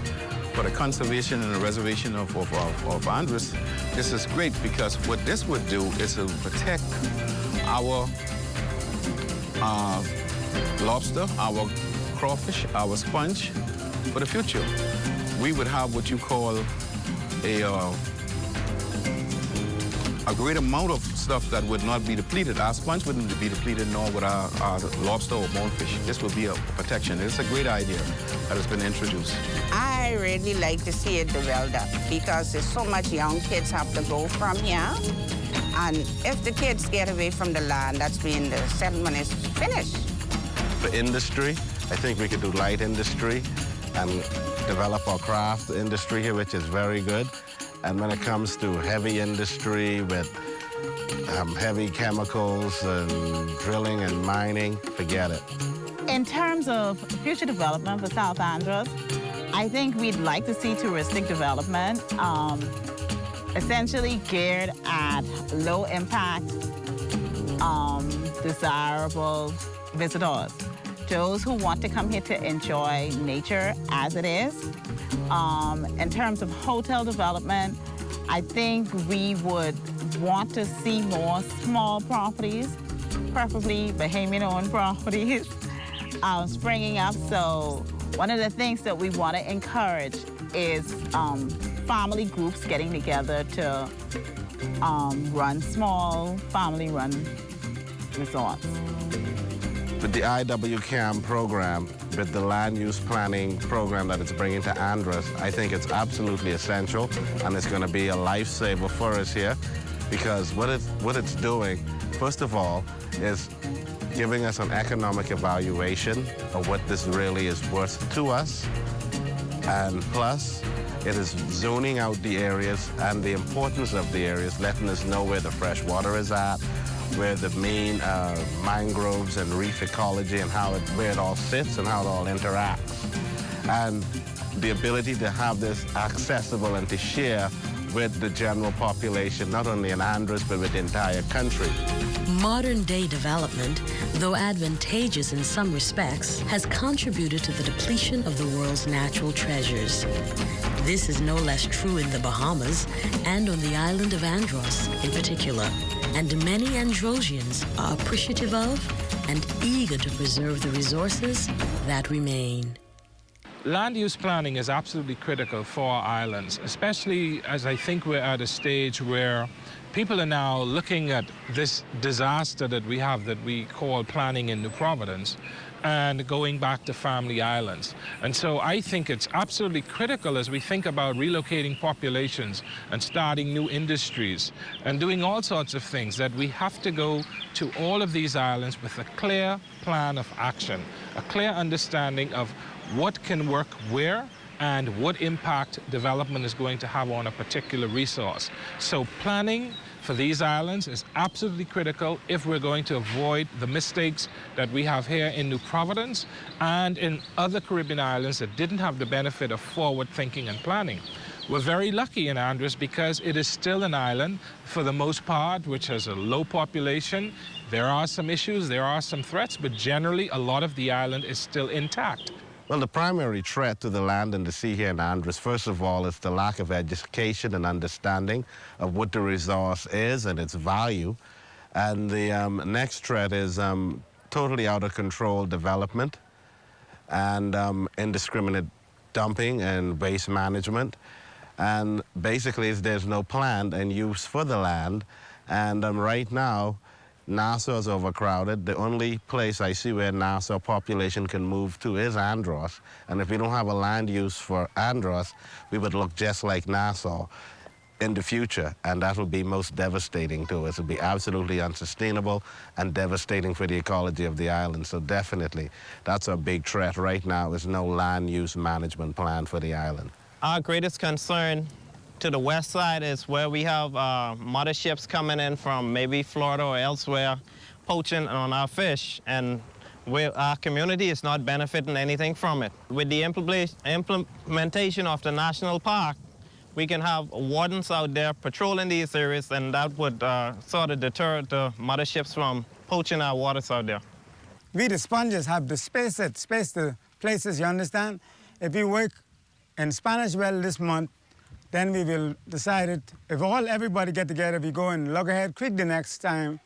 K: for the conservation and the reservation of Andros, this is great, because what this would do is to protect our lobster, our crawfish, our sponge for the future. We would have what you call a great amount of stuff that would not be depleted. Our sponge wouldn't be depleted, nor would our lobster or bonefish. This would be a protection. It's a great idea that has been introduced.
L: I really like to see it developed because there's so much young kids have to go from here. And if the kids get away from the land, that's when the settlement is finished.
O: For industry, I think we could do light industry and develop our craft industry here, which is very good. And when it comes to heavy industry with
K: heavy chemicals and drilling and mining, forget it.
X: In terms of future development for South Andros, I think we'd like to see touristic development, essentially geared at low impact, desirable visitors. Those who want to come here to enjoy nature as it is. In terms of hotel development, I think we would want to see more small properties, preferably Bahamian-owned properties, springing up. So one of the things that we want to encourage is family groups getting together to run small family-run resorts.
K: With the IWCAM program, with the land use planning program that it's bringing to Andros, I think it's absolutely essential, and it's going to be a lifesaver for us here, because what it's doing, first of all, is giving us an economic evaluation of what this really is worth to us, and plus, it is zoning out the areas and the importance of the areas, letting us know where the fresh water is at, where the main mangroves and reef ecology and where it all sits and how it all interacts. And the ability to have this accessible and to share with the general population, not only in Andros, but with the entire country.
A: Modern-day development, though advantageous in some respects, has contributed to the depletion of the world's natural treasures. This is no less true in the Bahamas and on the island of Andros in particular. And many Androsians are appreciative of and eager to preserve the resources that remain.
B: Land use planning is absolutely critical for our islands, especially as I think we're at a stage where people are now looking at this disaster that we have that we call planning in New Providence and going back to family islands. And so I think it's absolutely critical as we think about relocating populations and starting new industries and doing all sorts of things that we have to go to all of these islands with a clear plan of action, a clear understanding of what can work where and what impact development is going to have on a particular resource. So planning for these islands is absolutely critical if we're going to avoid the mistakes that we have here in New Providence and in other Caribbean islands that didn't have the benefit of forward thinking and planning. We're very lucky in Andros because it is still an island, for the most part, which has a low population. There are some issues, there are some threats, but generally a lot of the island is still intact.
K: Well, the primary threat to the land and the sea here in Andros, first of all, is the lack of education and understanding of what the resource is and its value. And the next threat is totally out of control development and indiscriminate dumping and waste management. And basically, there's no plan and use for the land. And right now, Nassau is overcrowded. The only place I see where Nassau population can move to is Andros. And if we don't have a land use for Andros, we would look just like Nassau in the future. And that would be most devastating to us. It would be absolutely unsustainable and devastating for the ecology of the island. So definitely, that's a big threat right now, is no land use management plan for the island.
F: Our greatest concern to the west side is where we have motherships coming in from maybe Florida or elsewhere, poaching on our fish, and our community is not benefiting anything from it. With the implementation of the national park, we can have wardens out there patrolling these areas, and that would sort of deter the motherships from poaching our waters out there.
G: We, the sponges, have to space the places, you understand? If we work in Spanish Well this month, then we will decide it. If everybody get together, we go in Loggerhead Creek the next time,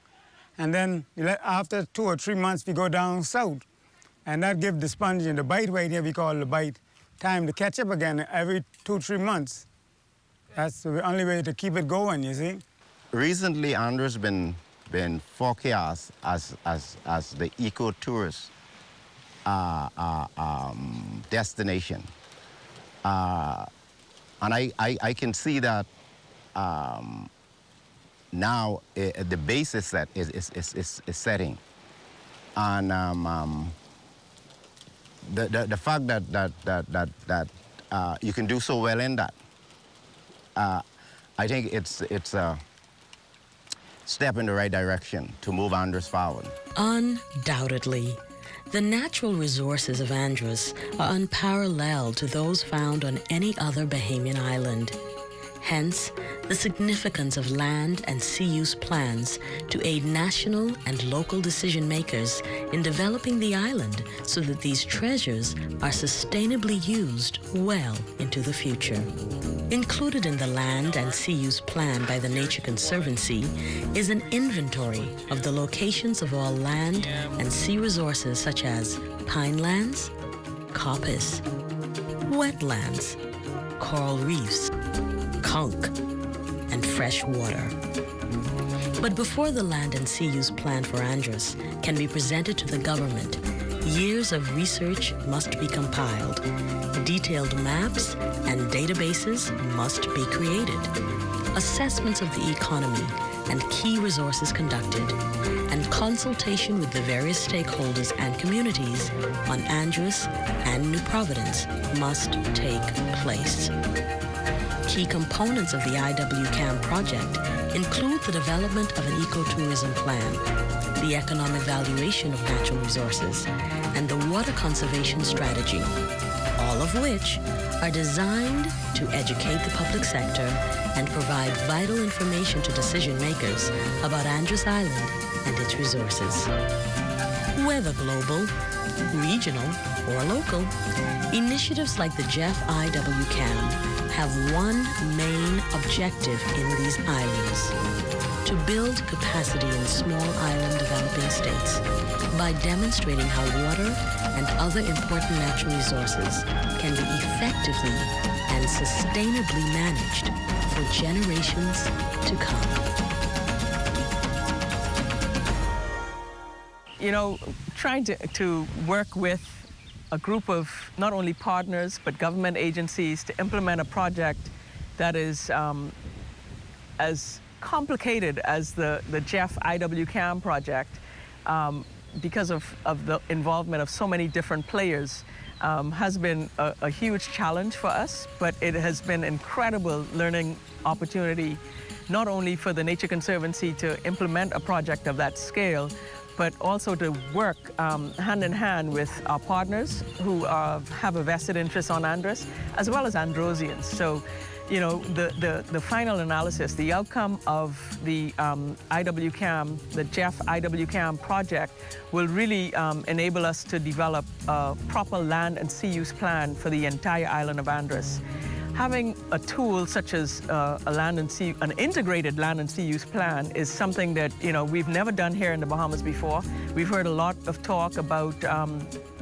G: and then after 2 or 3 months, we go down south. And that gives the sponge and the bite right here, we call the bite, time to catch up again every 2 or 3 months. That's the only way to keep it going, you see.
I: Recently, Andros been forecast as the eco-tourist destination. And I can see that now the base is setting, and the fact that you can do so well in that, I think it's step in the right direction to move Andros forward.
A: Undoubtedly, the natural resources of Andros are unparalleled to those found on any other Bahamian island. Hence, the significance of land and sea use plans to aid national and local decision makers in developing the island so that these treasures are sustainably used well into the future. Included in the Land and Sea Use Plan by the Nature Conservancy is an inventory of the locations of all land and sea resources such as pinelands, coppice, wetlands, coral reefs, conch, and fresh water. But before the Land and Sea Use Plan for Andros can be presented to the government, years of research must be compiled. Detailed maps and databases must be created. Assessments of the economy and key resources conducted, and consultation with the various stakeholders and communities on Andros and New Providence must take place. Key components of the IWCAM project include the development of an ecotourism plan, the economic valuation of natural resources, and the water conservation strategy, all of which are designed to educate the public sector and provide vital information to decision makers about Andros Island and its resources. Whether global, regional, or local, initiatives like the Jeff IWCAM have one main objective in these islands: to build capacity in small island developing states by demonstrating how water and other important natural resources can be effectively and sustainably managed for generations to come.
V: You know, trying to work with a group of not only partners but government agencies to implement a project that is as complicated as the Jeff IWCAM project, because of the involvement of so many different players, has been a huge challenge for us, but it has been an incredible learning opportunity, not only for the Nature Conservancy to implement a project of that scale, but also to work hand in hand with our partners who have a vested interest on Andros, as well as Androsians. So, you know, the final analysis, the outcome of the IWCAM, the Jeff IWCAM project, will really enable us to develop a proper land and sea use plan for the entire island of Andros. Having a tool such as an integrated land and sea use plan is something that, you know, we've never done here in the Bahamas before. We've heard a lot of talk about,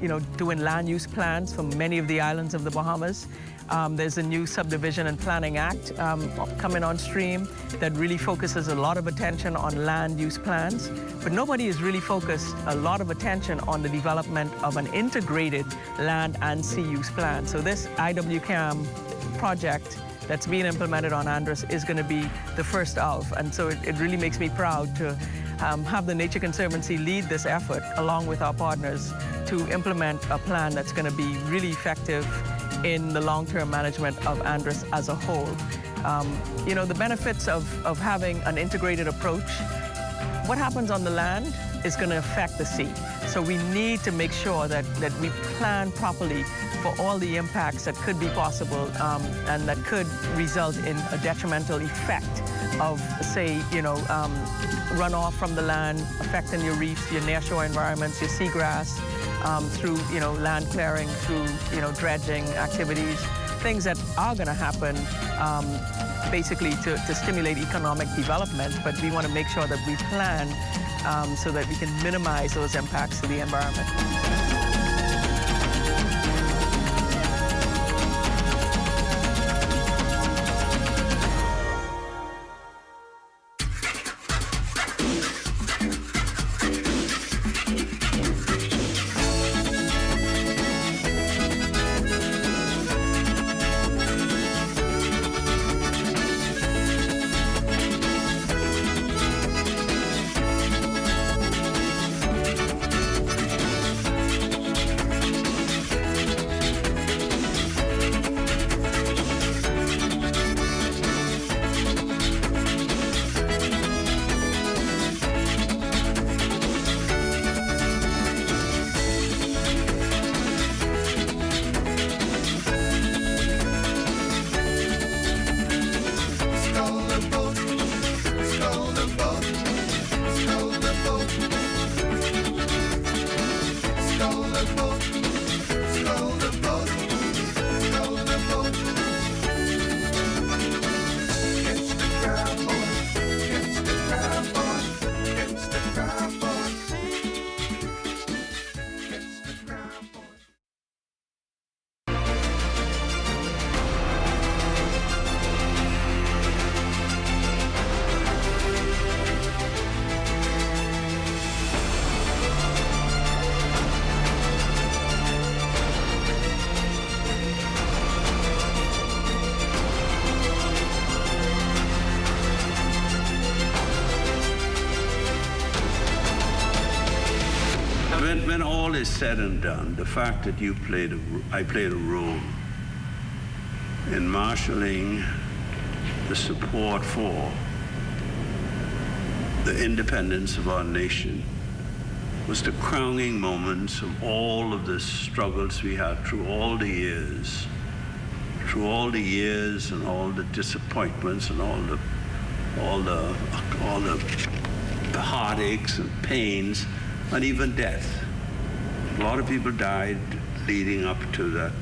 V: you know, doing land use plans for many of the islands of the Bahamas. There's a new Subdivision and Planning Act coming on stream that really focuses a lot of attention on land use plans, but nobody has really focused a lot of attention on the development of an integrated land and sea use plan. So this IWCAM project that's being implemented on Andros is going to be the first of, and so it really makes me proud to have the Nature Conservancy lead this effort along with our partners to implement a plan that's going to be really effective in the long-term management of Andros as a whole. You know, the benefits of having an integrated approach, what happens on the land is going to affect the sea. So we need to make sure that we plan properly for all the impacts that could be possible and that could result in a detrimental effect of, say, you know, runoff from the land affecting your reefs, your nearshore environments, your seagrass, through, you know, land clearing, through, you know, dredging activities, things that are going to happen basically to stimulate economic development, but we want to make sure that we plan so that we can minimize those impacts to the environment.
M: when all is said and done, the fact that I played a role in marshalling the support for the independence of our nation was the crowning moments of all of the struggles we had through all the years and all the disappointments and all the heartaches and pains and even death. A lot of people died leading up to that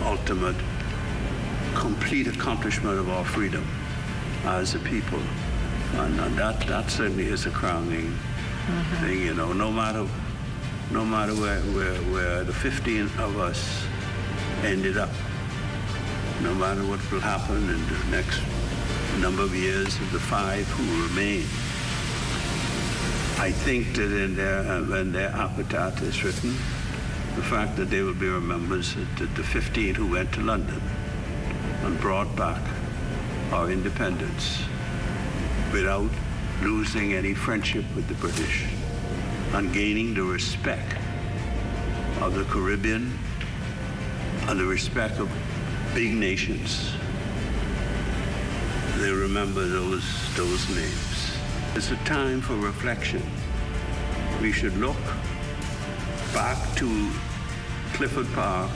M: ultimate complete accomplishment of our freedom as a people. And that certainly is a crowning thing, you know. No matter where the 15 of us ended up, no matter what will happen in the next number of years of the 5 who remain, I think that when their epitaph is written, the fact that they will be remembered that the 15 who went to London and brought back our independence without losing any friendship with the British and gaining the respect of the Caribbean and the respect of big nations. They remember those names. It's a time for reflection. We should look back to Clifford Park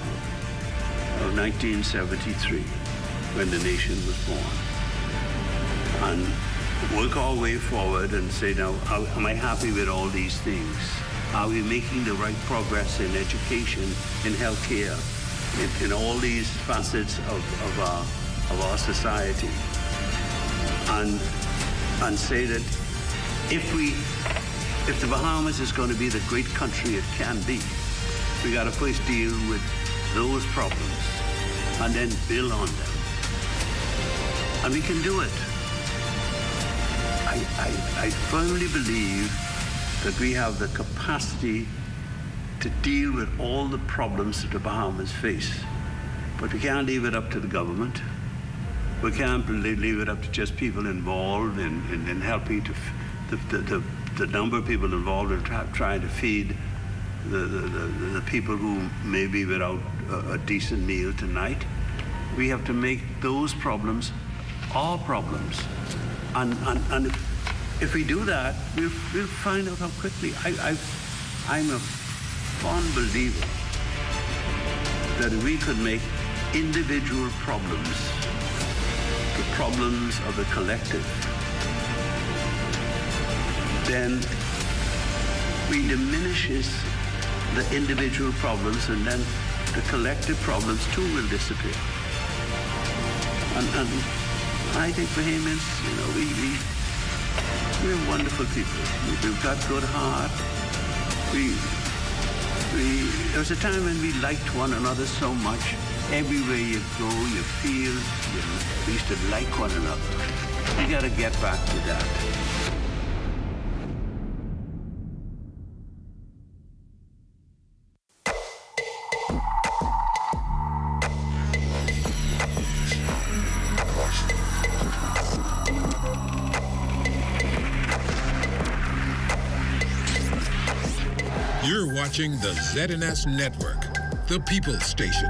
M: of 1973, when the nation was born, and work our way forward and say, now, am I happy with all these things? Are we making the right progress in education, in healthcare, in all these facets of our society? And say that if the Bahamas is going to be the great country it can be, we got to first deal with those problems and then build on them. And we can do it. I firmly believe that we have the capacity to deal with all the problems that the Bahamas face. But we can't leave it up to the government. We can't leave it up to just people involved in helping to the number of people involved in trying to feed the people who may be without a decent meal tonight. We have to make those problems our problems. And if we do that, we'll find out how quickly. I'm a fond believer that if we could make individual problems the problems of the collective, then we diminishes the individual problems, and then the collective problems too will disappear. And I think Bahamians, you know, we're wonderful people. We've got good heart. There was a time when we liked one another so much. Everywhere you go, you feel we used to like one another. We got to get back to that.
E: You're watching the ZNS Network, the People's Station.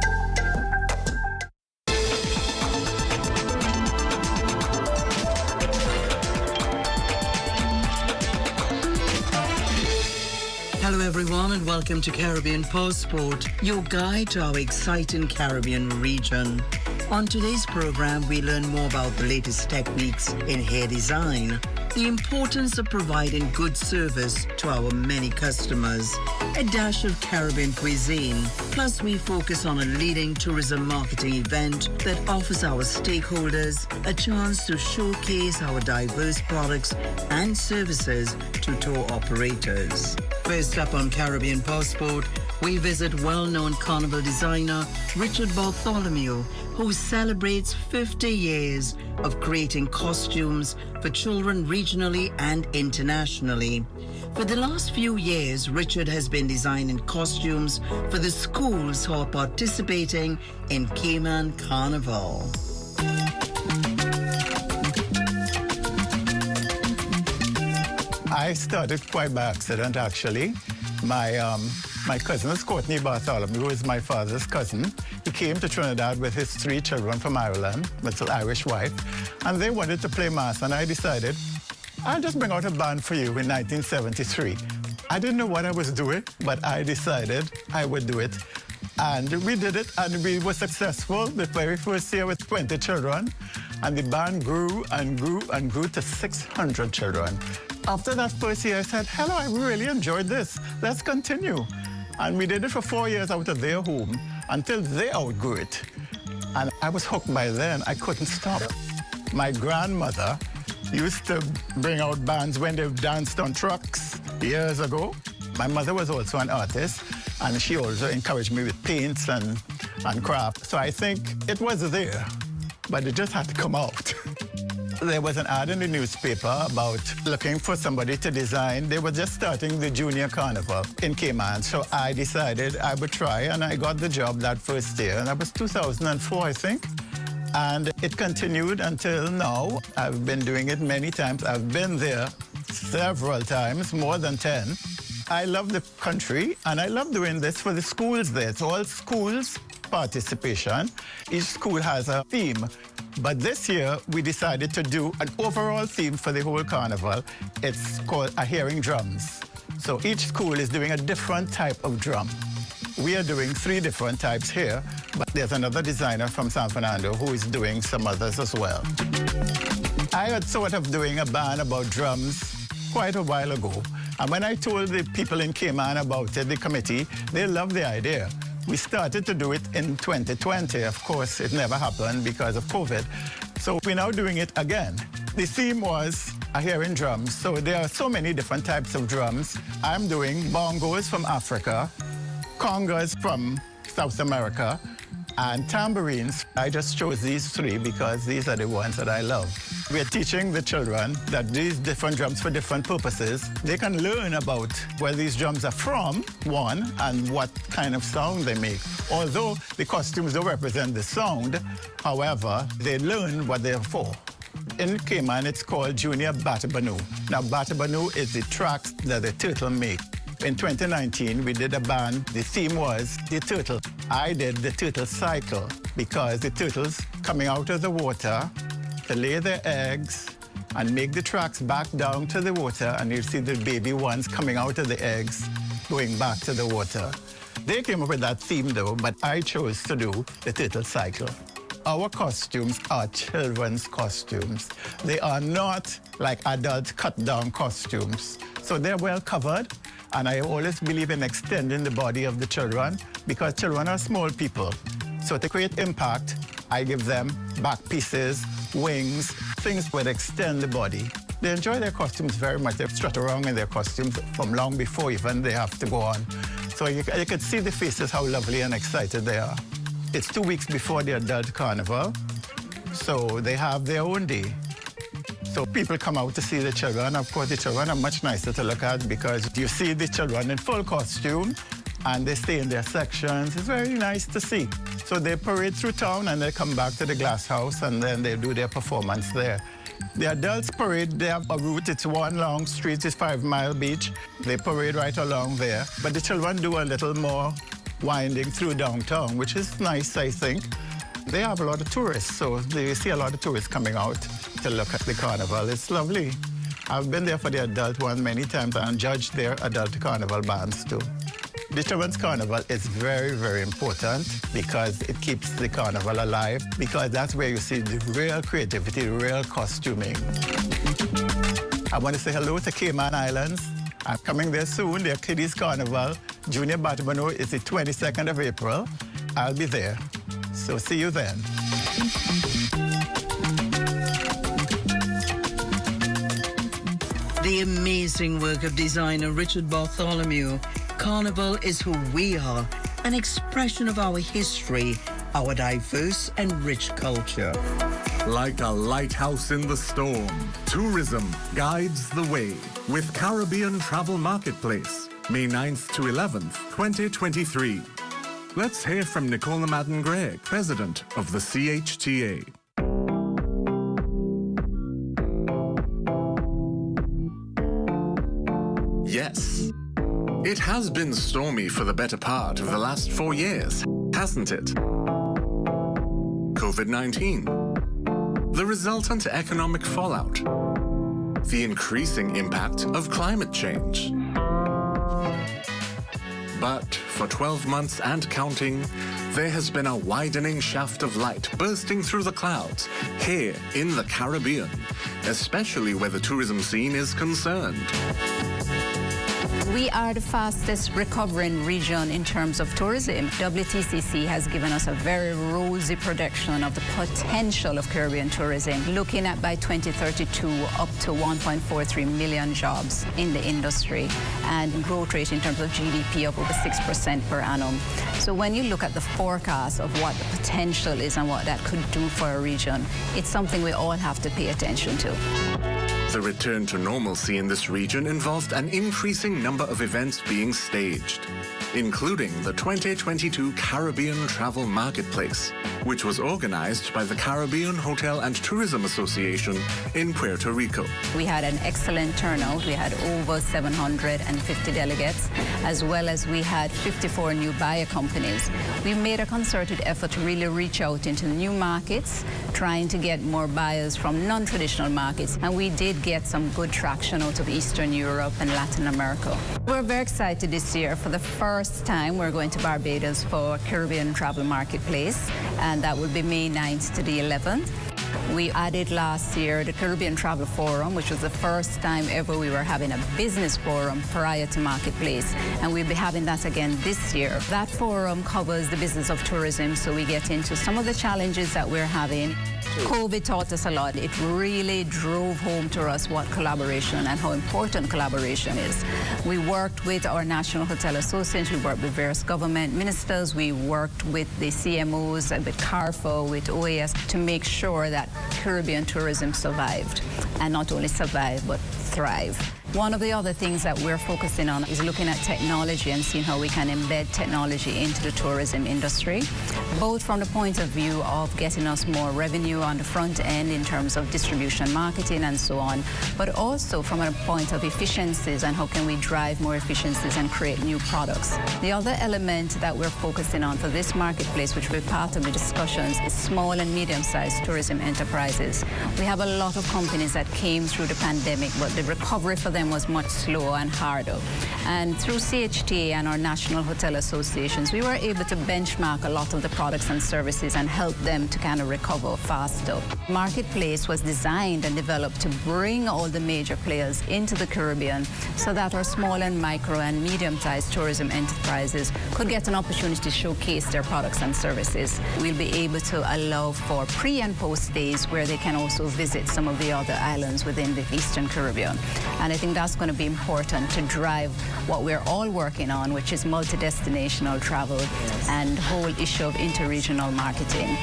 N: Hello everyone and welcome to Caribbean Passport, your guide to our exciting Caribbean region. On today's program, we learn more about the latest techniques in hair design, the importance of providing good service to our many customers, a dash of Caribbean cuisine, plus we focus on a leading tourism marketing event that offers our stakeholders a chance to showcase our diverse products and services to tour operators. First up on Caribbean Passport, we visit well-known carnival designer Richard Bartholomew, who celebrates 50 years of creating costumes for children regionally and internationally. For the last few years, Richard has been designing costumes for the schools who are participating in Cayman Carnival.
P: I started quite by accident, actually. My cousin was Courtney Bartholomew, who is my father's cousin. He came to Trinidad with his 3 children from Ireland, with an Irish wife, and they wanted to play mass, and I decided, I'll just bring out a band for you in 1973. I didn't know what I was doing, but I decided I would do it. And we did it, and we were successful the very first year with 20 children, and the band grew and grew and grew to 600 children. After that first year, I said, hello, I really enjoyed this. Let's continue. And we did it for 4 years out of their home until they outgrew it. And I was hooked by then. I couldn't stop. My grandmother used to bring out bands when they danced on trucks years ago. My mother was also an artist, and she also encouraged me with paints and craft. So I think it was there, but it just had to come out. There was an ad in the newspaper about looking for somebody to design. They were just starting the Junior Carnival in Cayman, so I decided I would try, and I got the job that first year, and that was 2004, I think. And it continued until now. I've been doing it many times. I've been there several times, more than 10. I love the country, and I love doing this for the schools there. It's all schools participation. Each school has a theme. But this year, we decided to do an overall theme for the whole carnival. It's called A Hearing Drums. So each school is doing a different type of drum. We are doing 3 different types here, but there's another designer from San Fernando who is doing some others as well. I had thought of doing a band about drums quite a while ago. And when I told the people in Cayman about it, the committee, they loved the idea. We started to do it in 2020. Of course, it never happened because of COVID. So we're now doing it again. The theme was A Hearing Drums. So there are so many different types of drums. I'm doing bongos from Africa, congas from South America, and tambourines. I just chose these 3 because these are the ones that I love. We're teaching the children that these different drums for different purposes. They can learn about where these drums are from, one, and what kind of sound they make. Although the costumes don't represent the sound, however, they learn what they're for. In Cayman, it's called Junior Batabanu. Now, Batabanu is the tracks that the turtle make. In 2019, we did a band. The theme was the turtle. I did the turtle cycle because the turtles coming out of the water to lay their eggs and make the tracks back down to the water, and you see the baby ones coming out of the eggs going back to the water. They came up with that theme, though, but I chose to do the turtle cycle. Our costumes are children's costumes. They are not like adult cut-down costumes. So they're well covered, and I always believe in extending the body of the children because children are small people. So to create impact, I give them back pieces, wings, things that extend the body. They enjoy their costumes very much. They strut around in their costumes from long before even they have to go on. So you can see the faces, how lovely and excited they are. It's 2 weeks before the adult carnival, so they have their own day. So people come out to see the children. Of course, the children are much nicer to look at because you see the children in full costume and they stay in their sections. It's very nice to see. So they parade through town and they come back to the glass house and then they do their performance there. The adults parade, they have a route. It's one long street, it's 5 Mile Beach. They parade right along there. But the children do a little more winding through downtown, which is nice, I think. They have a lot of tourists, so they see a lot of tourists coming out to look at the carnival. It's lovely. I've been there for the adult one many times and judged their adult carnival bands too. The children's carnival is very, very important because it keeps the carnival alive, because that's where you see the real creativity, the real costuming. I want to say hello to Cayman Islands. I'm coming there soon, their Kiddies Carnival. Junior Batabano is the 22nd of April. I'll be there. So see you then.
N: The amazing work of designer Richard Bartholomew. Carnival is who we are, an expression of our history, our diverse and rich culture.
Q: Like a lighthouse in the storm, tourism guides the way with Caribbean Travel Marketplace, May 9th to 11th, 2023. Let's hear from Nicola Madden-Gregg, President of the CHTA. yes. It has been stormy for the better part of the last 4 years, hasn't it? COVID-19, the resultant economic fallout, the increasing impact of climate change. But for 12 months and counting, there has been a widening shaft of light bursting through the clouds here in the Caribbean, especially where the tourism scene is concerned.
R: We are the fastest recovering region in terms of tourism. WTCC has given us a very rosy projection of the potential of Caribbean tourism, looking at by 2032 up to 1.43 million jobs in the industry and growth rate in terms of GDP of over 6% per annum. So when you look at the forecast of what the potential is and what that could do for a region, it's something we all have to pay attention to.
Q: The return to normalcy in this region involved an increasing number of events being staged, including the 2022 Caribbean Travel Marketplace, which was organized by the Caribbean Hotel and Tourism Association in Puerto Rico.
R: We had an excellent turnout. We had over 750 delegates, as well as we had 54 new buyer companies. We made a concerted effort to really reach out into new markets, trying to get more buyers from non-traditional markets, and we did get some good traction out of Eastern Europe and Latin America. We're very excited this year. For the first time, we're going to Barbados for Caribbean Travel Marketplace, and that will be May 9th to the 11th. We added last year the Caribbean Travel Forum, which was the first time ever we were having a business forum prior to Marketplace, and we'll be having that again this year. That forum covers the business of tourism, so we get into some of the challenges that we're having. COVID taught us a lot. It really drove home to us what collaboration and how important collaboration is. We worked with our National Hotel Association, we worked with various government ministers, we worked with the CMOs, with CARFO, with OAS, to make sure that Caribbean tourism survived, and not only survive, but thrive. One of the other things that we're focusing on is looking at technology and seeing how we can embed technology into the tourism industry, both from the point of view of getting us more revenue on the front end in terms of distribution, marketing, and so on, but also from a point of efficiencies and how can we drive more efficiencies and create new products. The other element that we're focusing on for this marketplace, which will be part of the discussions, is small and medium-sized tourism enterprises. We have a lot of companies that came through the pandemic, but the recovery for them was much slower and harder. And through CHTA and our National Hotel Associations, we were able to benchmark a lot of the products and services and help them to kind of recover faster. Marketplace was designed and developed to bring all the major players into the Caribbean so that our small and micro and medium-sized tourism enterprises could get an opportunity to showcase their products and services. We'll be able to allow for pre- and post-stays where they can also visit some of the other islands within the Eastern Caribbean. And I think that's going to be important to drive what we're all working on, which is multi-destinational travel and the whole issue of interregional marketing.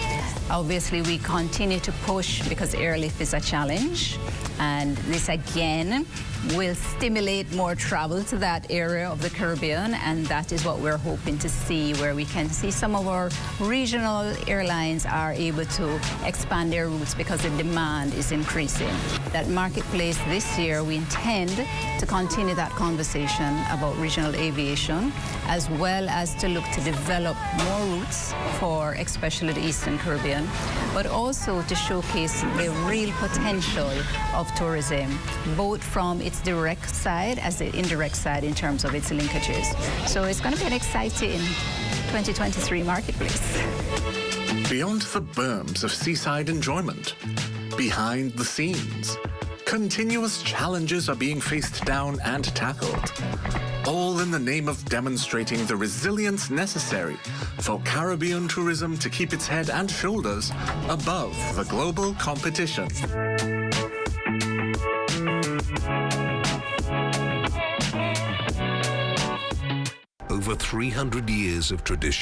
R: Obviously, we continue to push because airlift is a challenge, and this again will stimulate more travel to that area of the Caribbean, and that is what we're hoping to see, where we can see some of our regional airlines are able to expand their routes because the demand is increasing. That marketplace this year, we intend to continue that conversation about regional aviation, as well as to look to develop more routes for especially the Eastern Caribbean, but also to showcase the real potential of tourism, both from its direct side as the indirect side in terms of its linkages. So it's going to be an exciting 2023 marketplace.
Q: Beyond the berms of seaside enjoyment, behind the scenes, continuous challenges are being faced down and tackled, all in the name of demonstrating the resilience necessary for Caribbean tourism to keep its head and shoulders above the global competition.
S: Over 300 years of tradition.